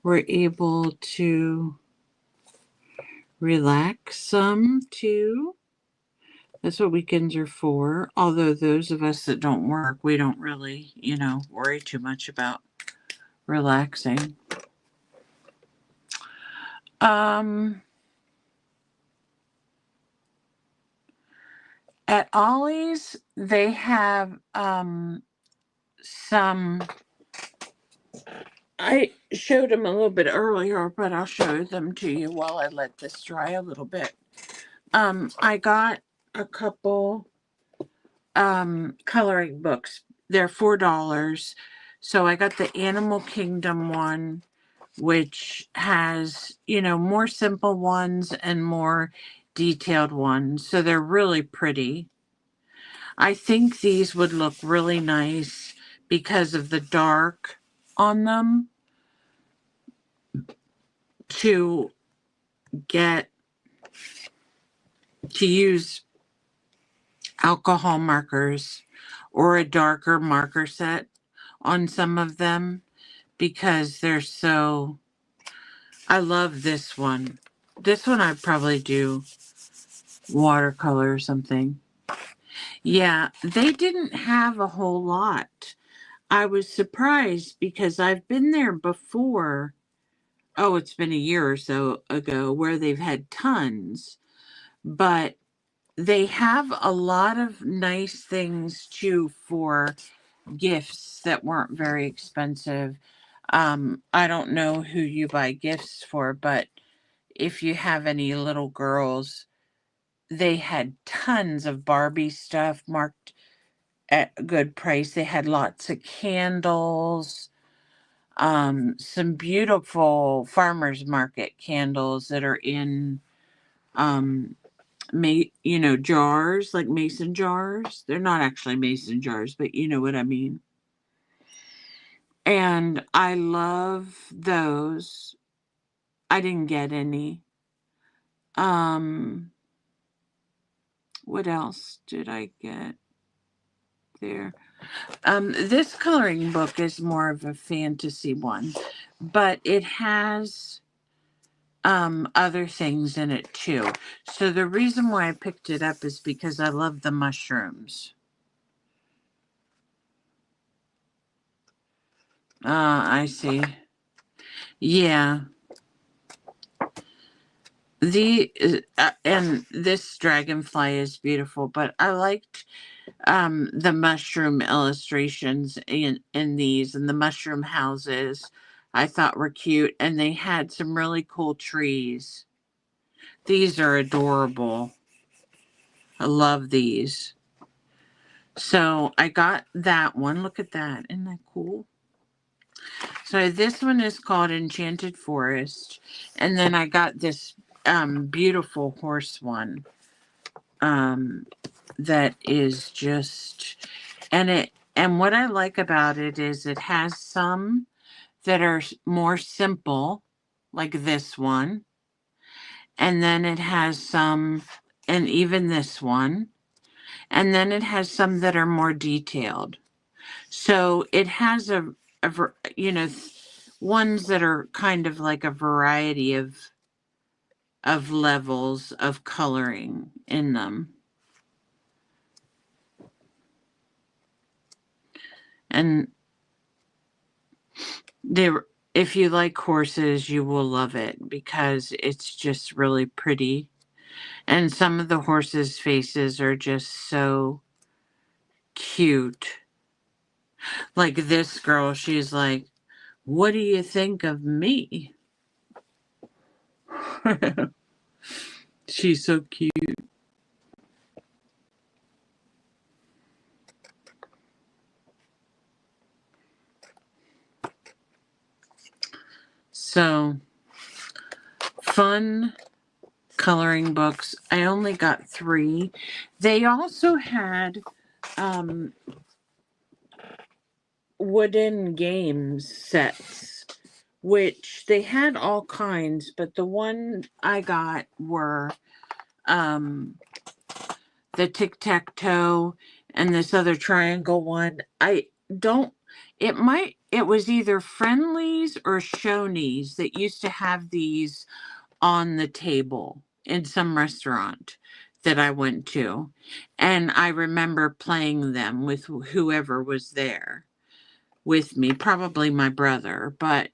were able to relax some too. That's what weekends are for. Although those of us that don't work, we don't really, worry too much about relaxing. At Ollie's, they have some. I showed them a little bit earlier, but I'll show them to you while I let this dry a little bit. I got a couple coloring books. They're $4. So I got the Animal Kingdom one, which has, more simple ones and more detailed ones. So they're really pretty. I think these would look really nice because of the dark on them to use alcohol markers or a darker marker set on some of them because they're so. I love this one. This one I'd probably do watercolor or something. Yeah, they didn't have a whole lot. I was surprised because I've been there before. Oh, it's been a year or so ago where they've had tons, but they have a lot of nice things too for gifts that weren't very expensive. I don't know who you buy gifts for, but if you have any little girls, they had tons of Barbie stuff marked at a good price. They had lots of candles. some beautiful farmers market candles that are in jars, like mason jars. They're not actually mason jars, but you know what I mean. And I love those. I didn't get any. What else did I get there? This coloring book is more of a fantasy one, but it has other things in it too. So the reason why I picked it up is because I love the mushrooms. I see. Yeah. And this dragonfly is beautiful, but I liked the mushroom illustrations in these, and the mushroom houses I thought were cute, and they had some really cool trees. These are adorable. I love these. So I got that one. Look at that. Isn't that cool? So this one is called Enchanted Forest. And then I got this beautiful horse one that is just, and what I like about it is it has some that are more simple, like this one. And then it has some, and even this one. And then it has some that are more detailed. So it has ones that are kind of like a variety of levels of coloring in them. And if you like horses, you will love it because it's just really pretty. And some of the horses' faces are just so cute. Like this girl, she's like, "What do you think of me?" She's so cute. So, fun coloring books. I only got 3. They also had wooden games sets, which they had all kinds, but the one I got were the tic-tac-toe and this other triangle one. It was either Friendlies or Shoney's that used to have these on the table in some restaurant that I went to. And I remember playing them with whoever was there with me, probably my brother. But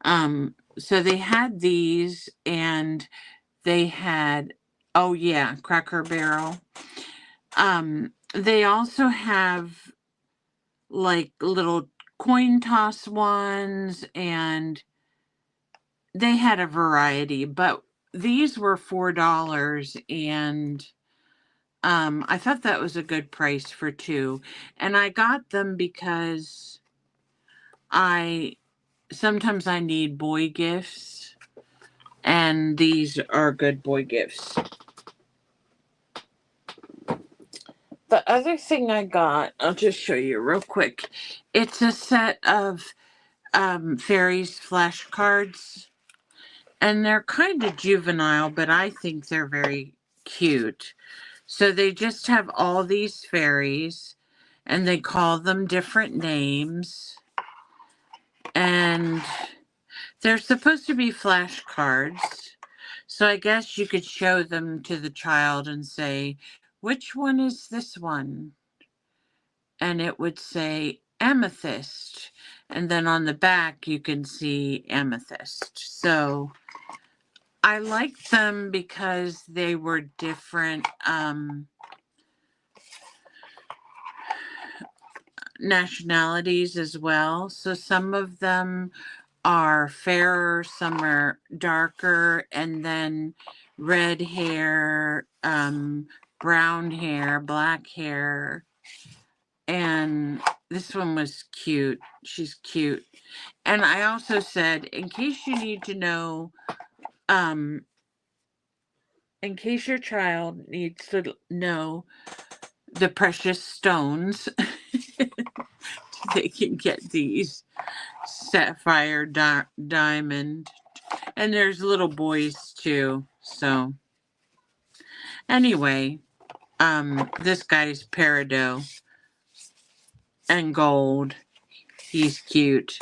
so they had these, and they had, oh yeah, Cracker Barrel. They also have like little coin toss ones, and they had a variety, but these were $4, and I thought that was a good price for 2. And I got them because sometimes I need boy gifts, and these are good boy gifts. The other thing I got, I'll just show you real quick. It's a set of fairies flashcards, and they're kind of juvenile, but I think they're very cute. So they just have all these fairies, and they call them different names, and they're supposed to be flashcards. So I guess you could show them to the child and say, "Which one is this one?" And it would say amethyst. And then on the back, you can see amethyst. So I liked them because they were different nationalities as well. So some of them are fairer, some are darker, and then red hair, brown hair, black hair, And this one was cute. She's cute. And I also said, in case you need to know, in case your child needs to know the precious stones, they can get these sapphire diamond. And there's little boys too. So anyway, this guy's peridot and gold. He's cute.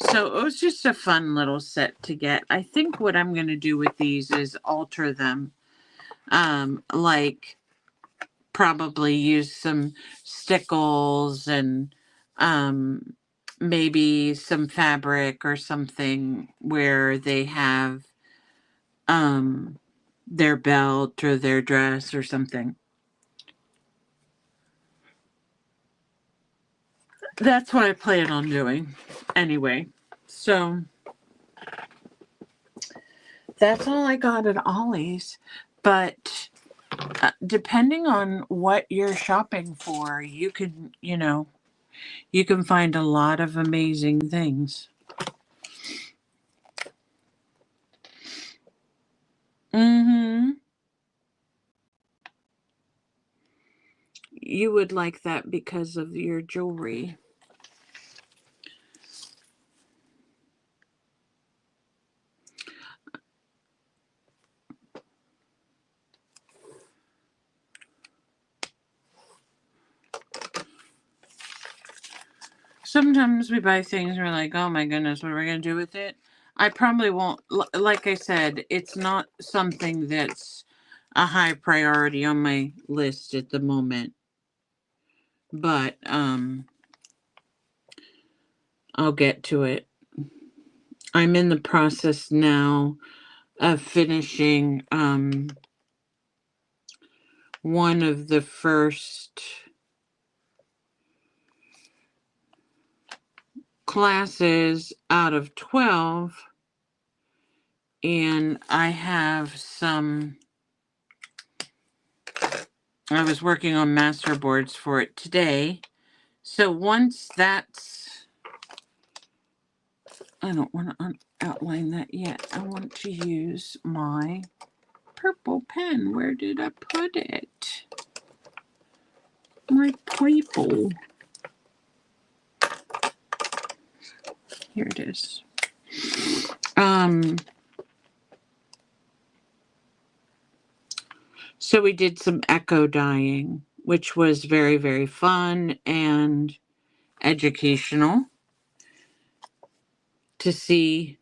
So it was just a fun little set to get. I think what I'm going to do with these is alter them. Like probably use some stickles and maybe some fabric or something where they have their belt or their dress or something. That's what I plan on doing anyway. So that's all I got at Ollie's. But depending on what you're shopping for, you can, you can find a lot of amazing things. You would like that because of your jewelry. Sometimes we buy things and we're like, oh my goodness, what are we going to do with it? I probably won't, like I said, it's not something that's a high priority on my list at the moment. But I'll get to it. I'm in the process now of finishing one of the first classes out of 12, and I was working on master boards for it today. So once that's, I don't want to outline that yet. I want to use my purple pen. Where did I put it? My purple. Here it is. So we did some echo dyeing, which was very, very fun and educational to see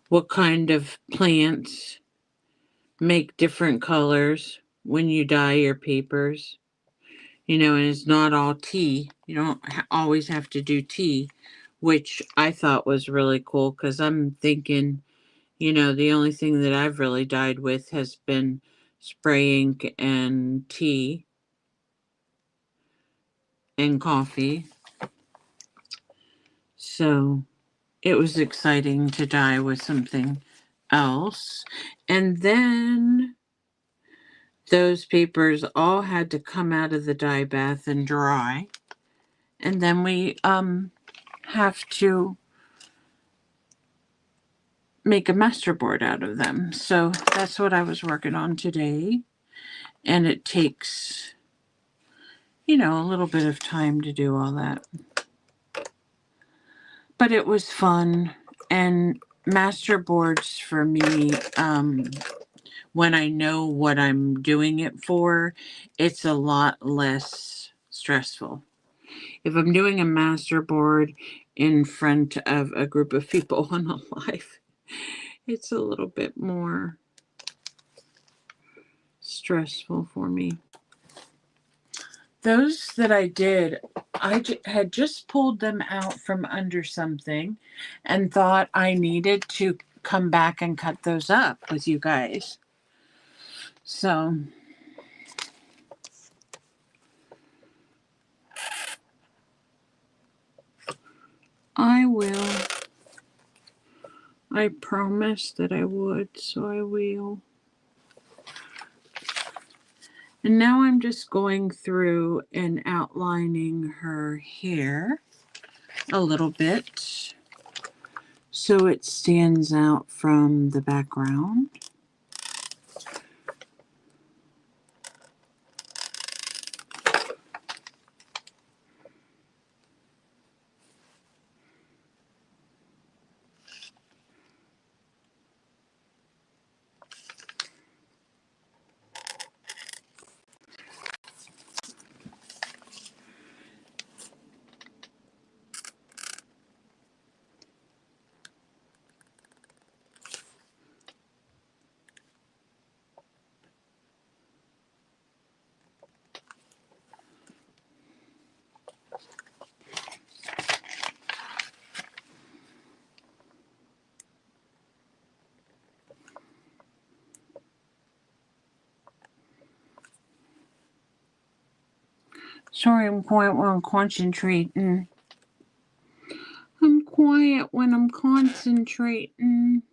what kind of plants make different colors when you dye your papers. And it's not all tea. You don't always have to do tea, which I thought was really cool because I'm thinking, the only thing that I've really dyed with has been spray ink and tea and coffee. So it was exciting to dye with something else. And then those papers all had to come out of the dye bath and dry. And then we have to make a master board out of them. So that's what I was working on today. And it takes, a little bit of time to do all that. But it was fun. And master boards for me, when I know what I'm doing it for, it's a lot less stressful. If I'm doing a master board in front of a group of people on a live, it's a little bit more stressful for me. Those that I did, I had just pulled them out from under something and thought I needed to come back and cut those up with you guys. So I will. I promised that I would, so I will. And now I'm just going through and outlining her hair a little bit so it stands out from the background. Sorry, I'm quiet while I'm concentrating. I'm quiet when I'm concentrating.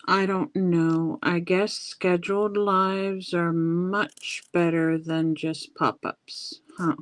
I don't know. I guess scheduled lives are much better than just pop-ups, huh?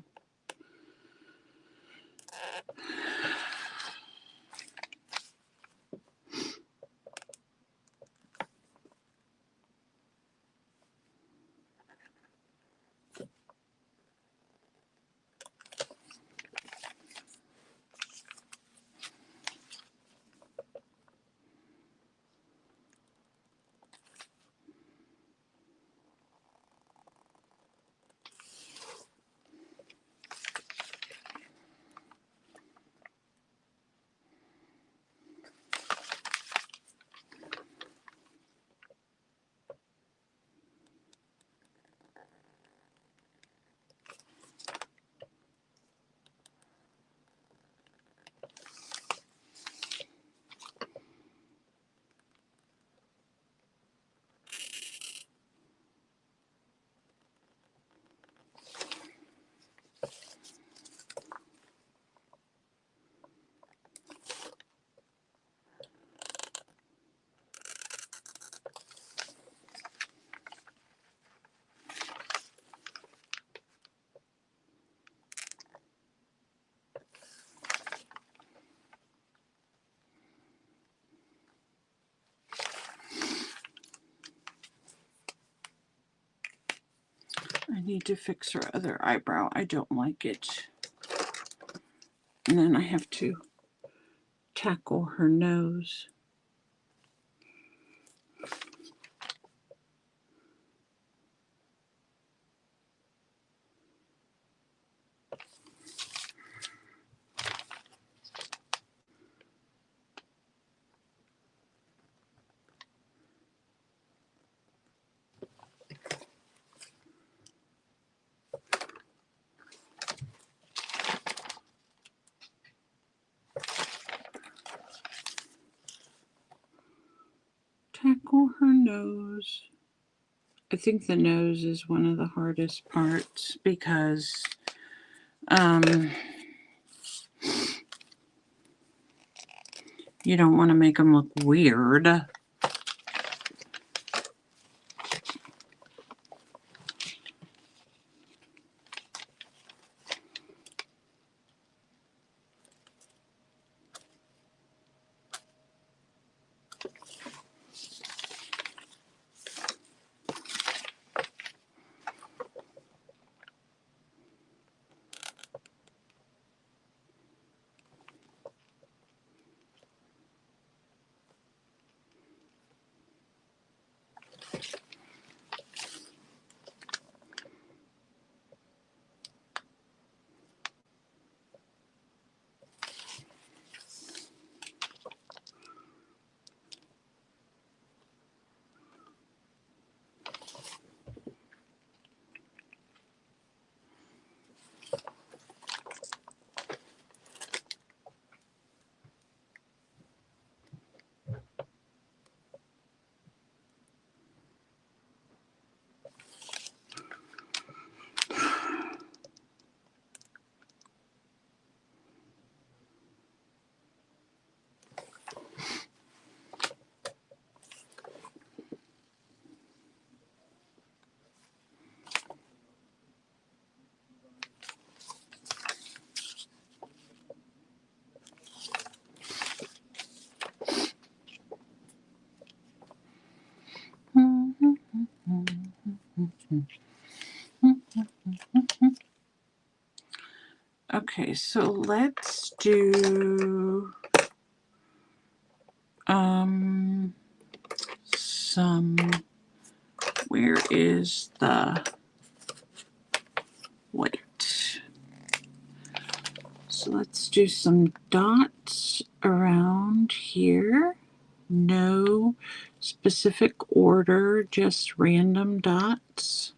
I need to fix her other eyebrow. I don't like it. And then I have to tackle her nose. Tackle her nose. I think the nose is one of the hardest parts because you don't want to make them look weird. Okay, so let's do some, where is the white? So let's do some dots around here. No specific order, just random dots.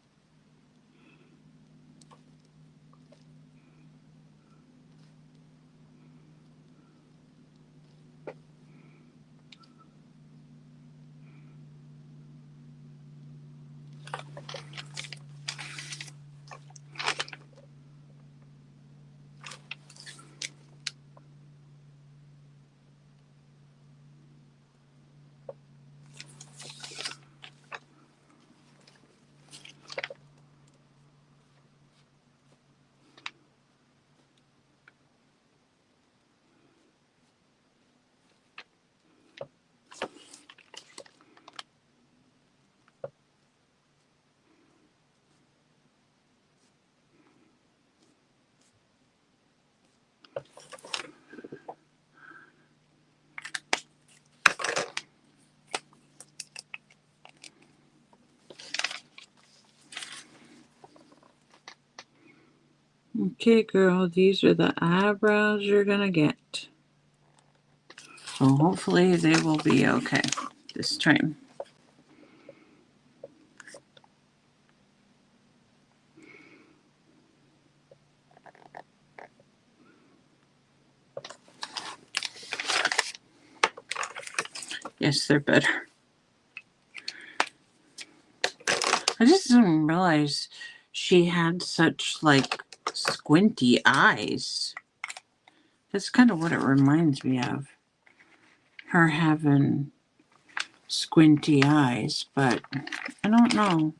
Okay, girl, these are the eyebrows you're gonna get. So hopefully they will be okay this time. Yes, they're better. I just didn't realize she had such, like, squinty eyes. That's kind of what it reminds me of. Her having squinty eyes, but I don't know.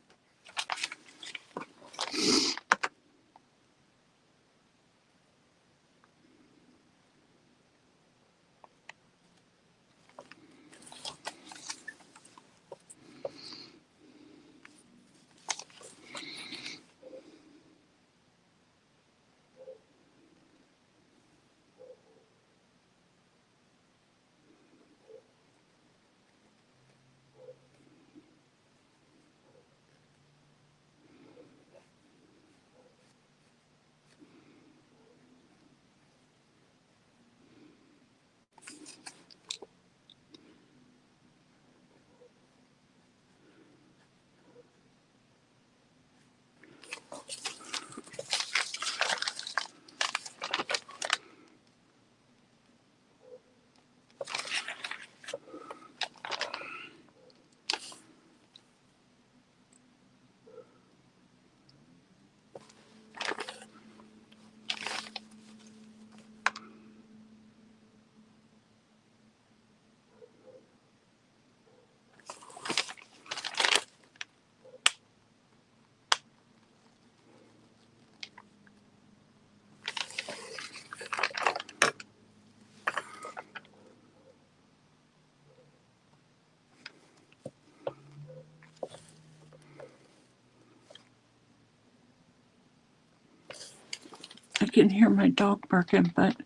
I can hear my dog barking, but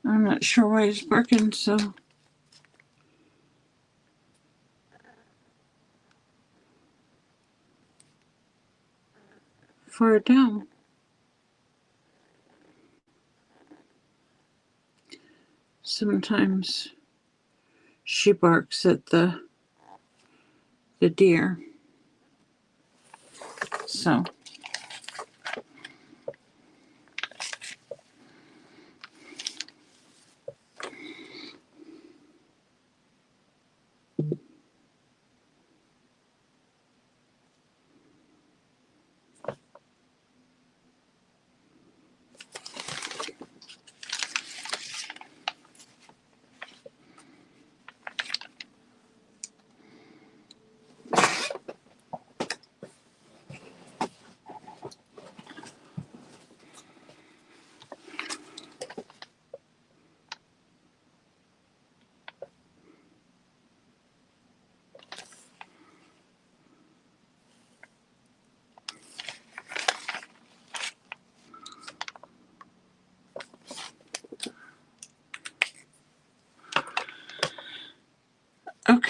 I'm not sure why he's barking so far down. Sometimes she barks at the deer. So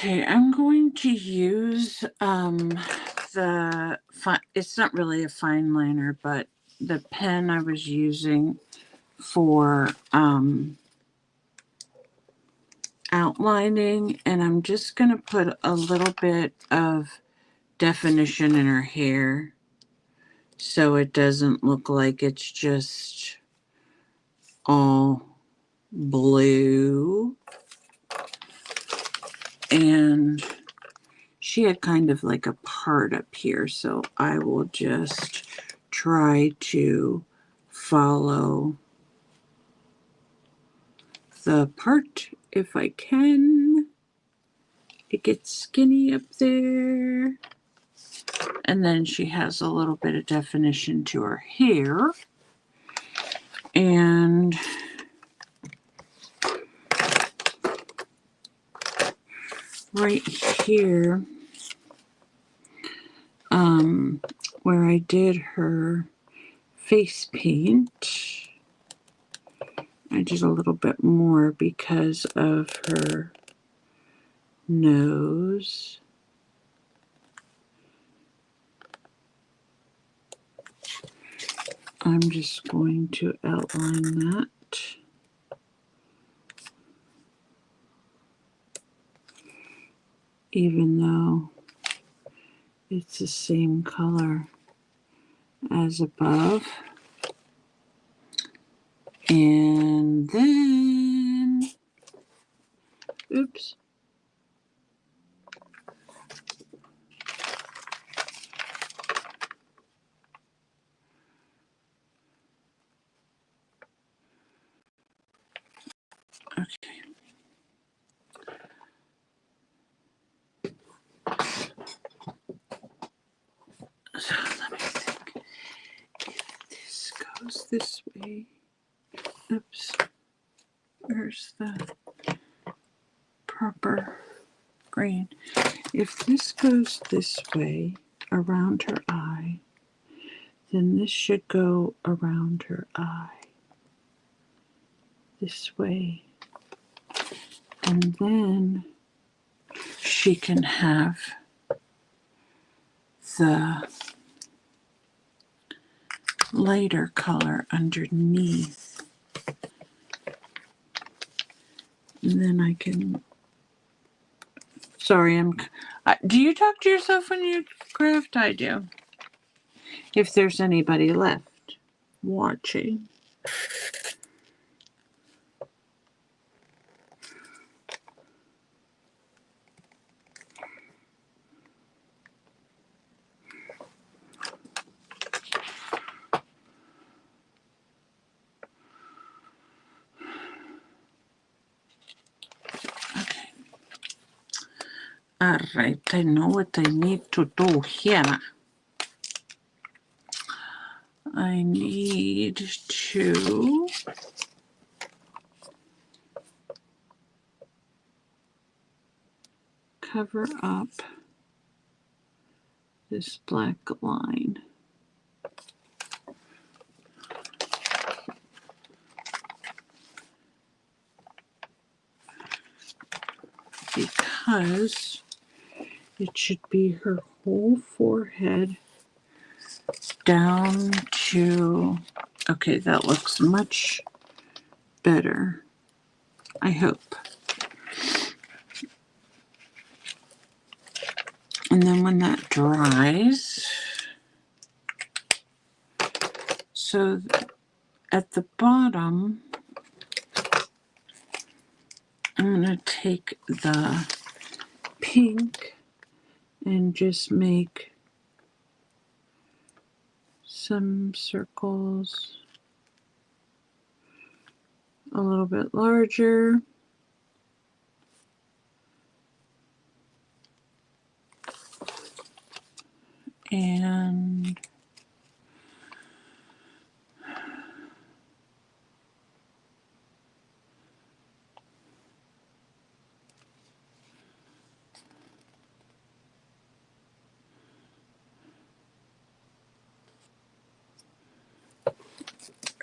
Okay, I'm going to use it's not really a fine liner, but the pen I was using for outlining, and I'm just going to put a little bit of definition in her hair so it doesn't look like it's just all blue. And she had kind of like a part up here, so I will just try to follow the part if I can. It gets skinny up there. And then she has a little bit of definition to her hair. And right here, where I did her face paint, I did a little bit more because of her nose. I'm just going to outline that. Even though it's the same color as above. And then, oops. Okay. So let me think. If this goes this way, oops, where's the proper green? If this goes this way around her eye, then this should go around her eye this way. And then she can have the lighter color underneath. And then I can, sorry, do you talk to yourself when you craft? I do. If there's anybody left watching. Okay. All right, I know what I need to do here. I need to cover up this black line. Because it should be her whole forehead down to, okay, that looks much better, I hope. And then when that dries, so at the bottom, I'm going to take the pink and just make some circles a little bit larger. And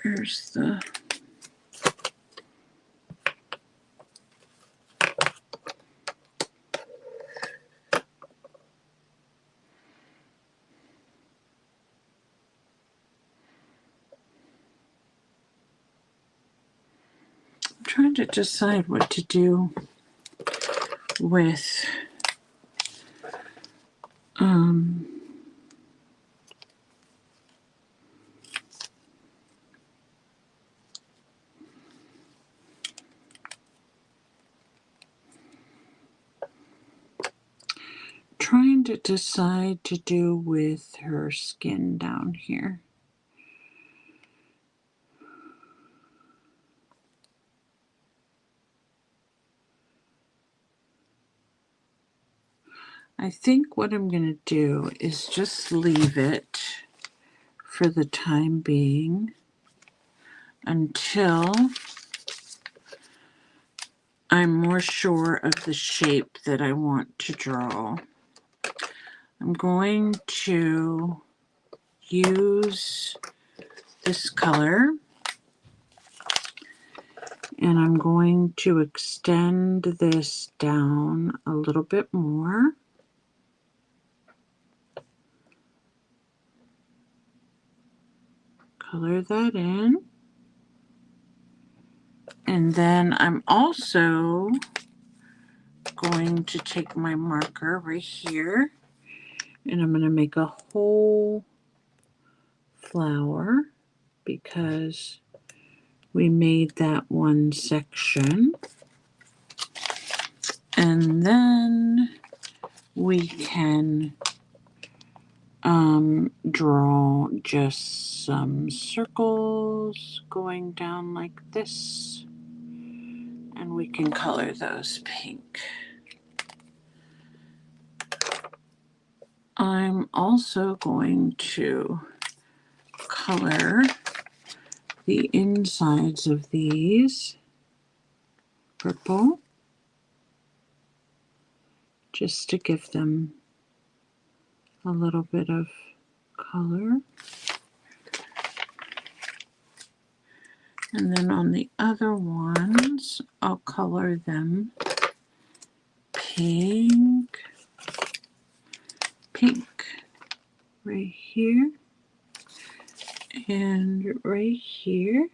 there's the trying to decide what to do with trying to decide to do with her skin down here. I think what I'm going to do is just leave it for the time being until I'm more sure of the shape that I want to draw. I'm going to use this color and I'm going to extend this down a little bit more. Color that in. And then I'm also going to take my marker right here and I'm going to make a whole flower because we made that one section. And then we can draw just some circles going down like this, and we can color those pink. I'm also going to color the insides of these purple just to give them a little bit of color. And then on the other ones, I'll color them pink, pink, right here, and right here.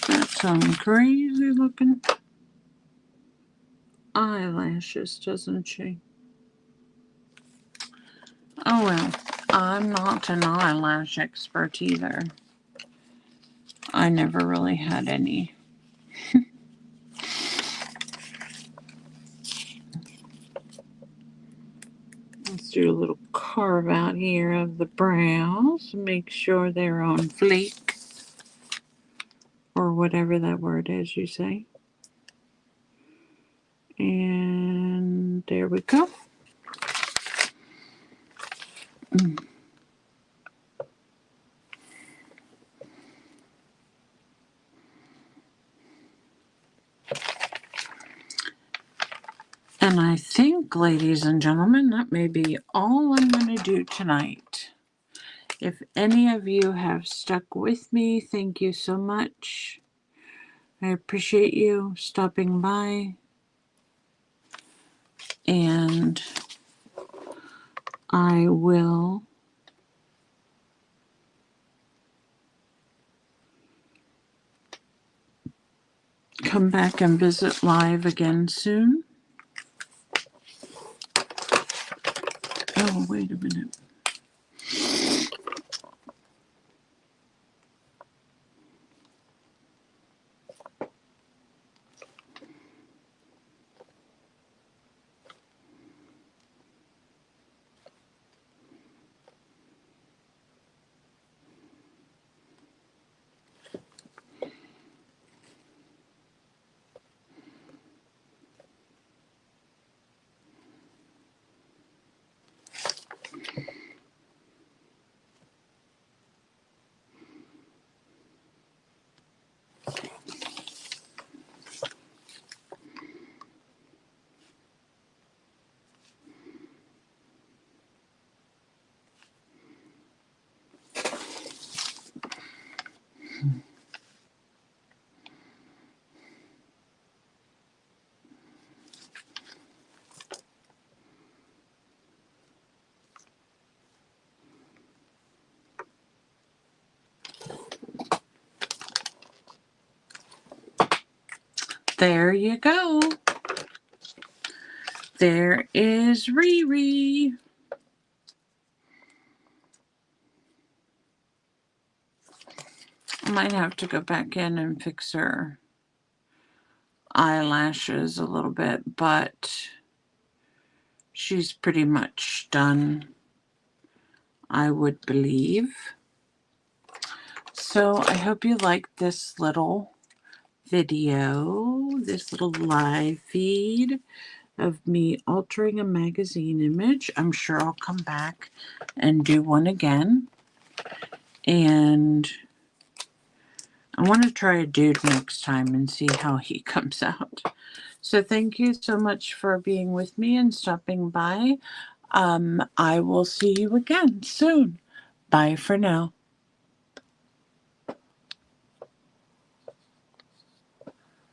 That's some crazy looking eyelashes, doesn't she? Oh well, I'm not an eyelash expert either. I never really had any. Let's do a little carve out here of the brows. Make sure they're on fleek. Or whatever that word is you say. And there we go. And I think, ladies and gentlemen, that may be all I'm going to do tonight. If any of you have stuck with me, thank you so much. I appreciate you stopping by. And I will come back and visit live again soon. Oh, wait a minute. There you go. There is Riri. I might have to go back in and fix her eyelashes a little bit, but she's pretty much done, I would believe. So I hope you liked this little video, this little live feed of me altering a magazine image. I'm sure I'll come back and do one again. And I want to try a dude next time and see how he comes out. So thank you so much for being with me and stopping by. I will see you again soon. Bye for now.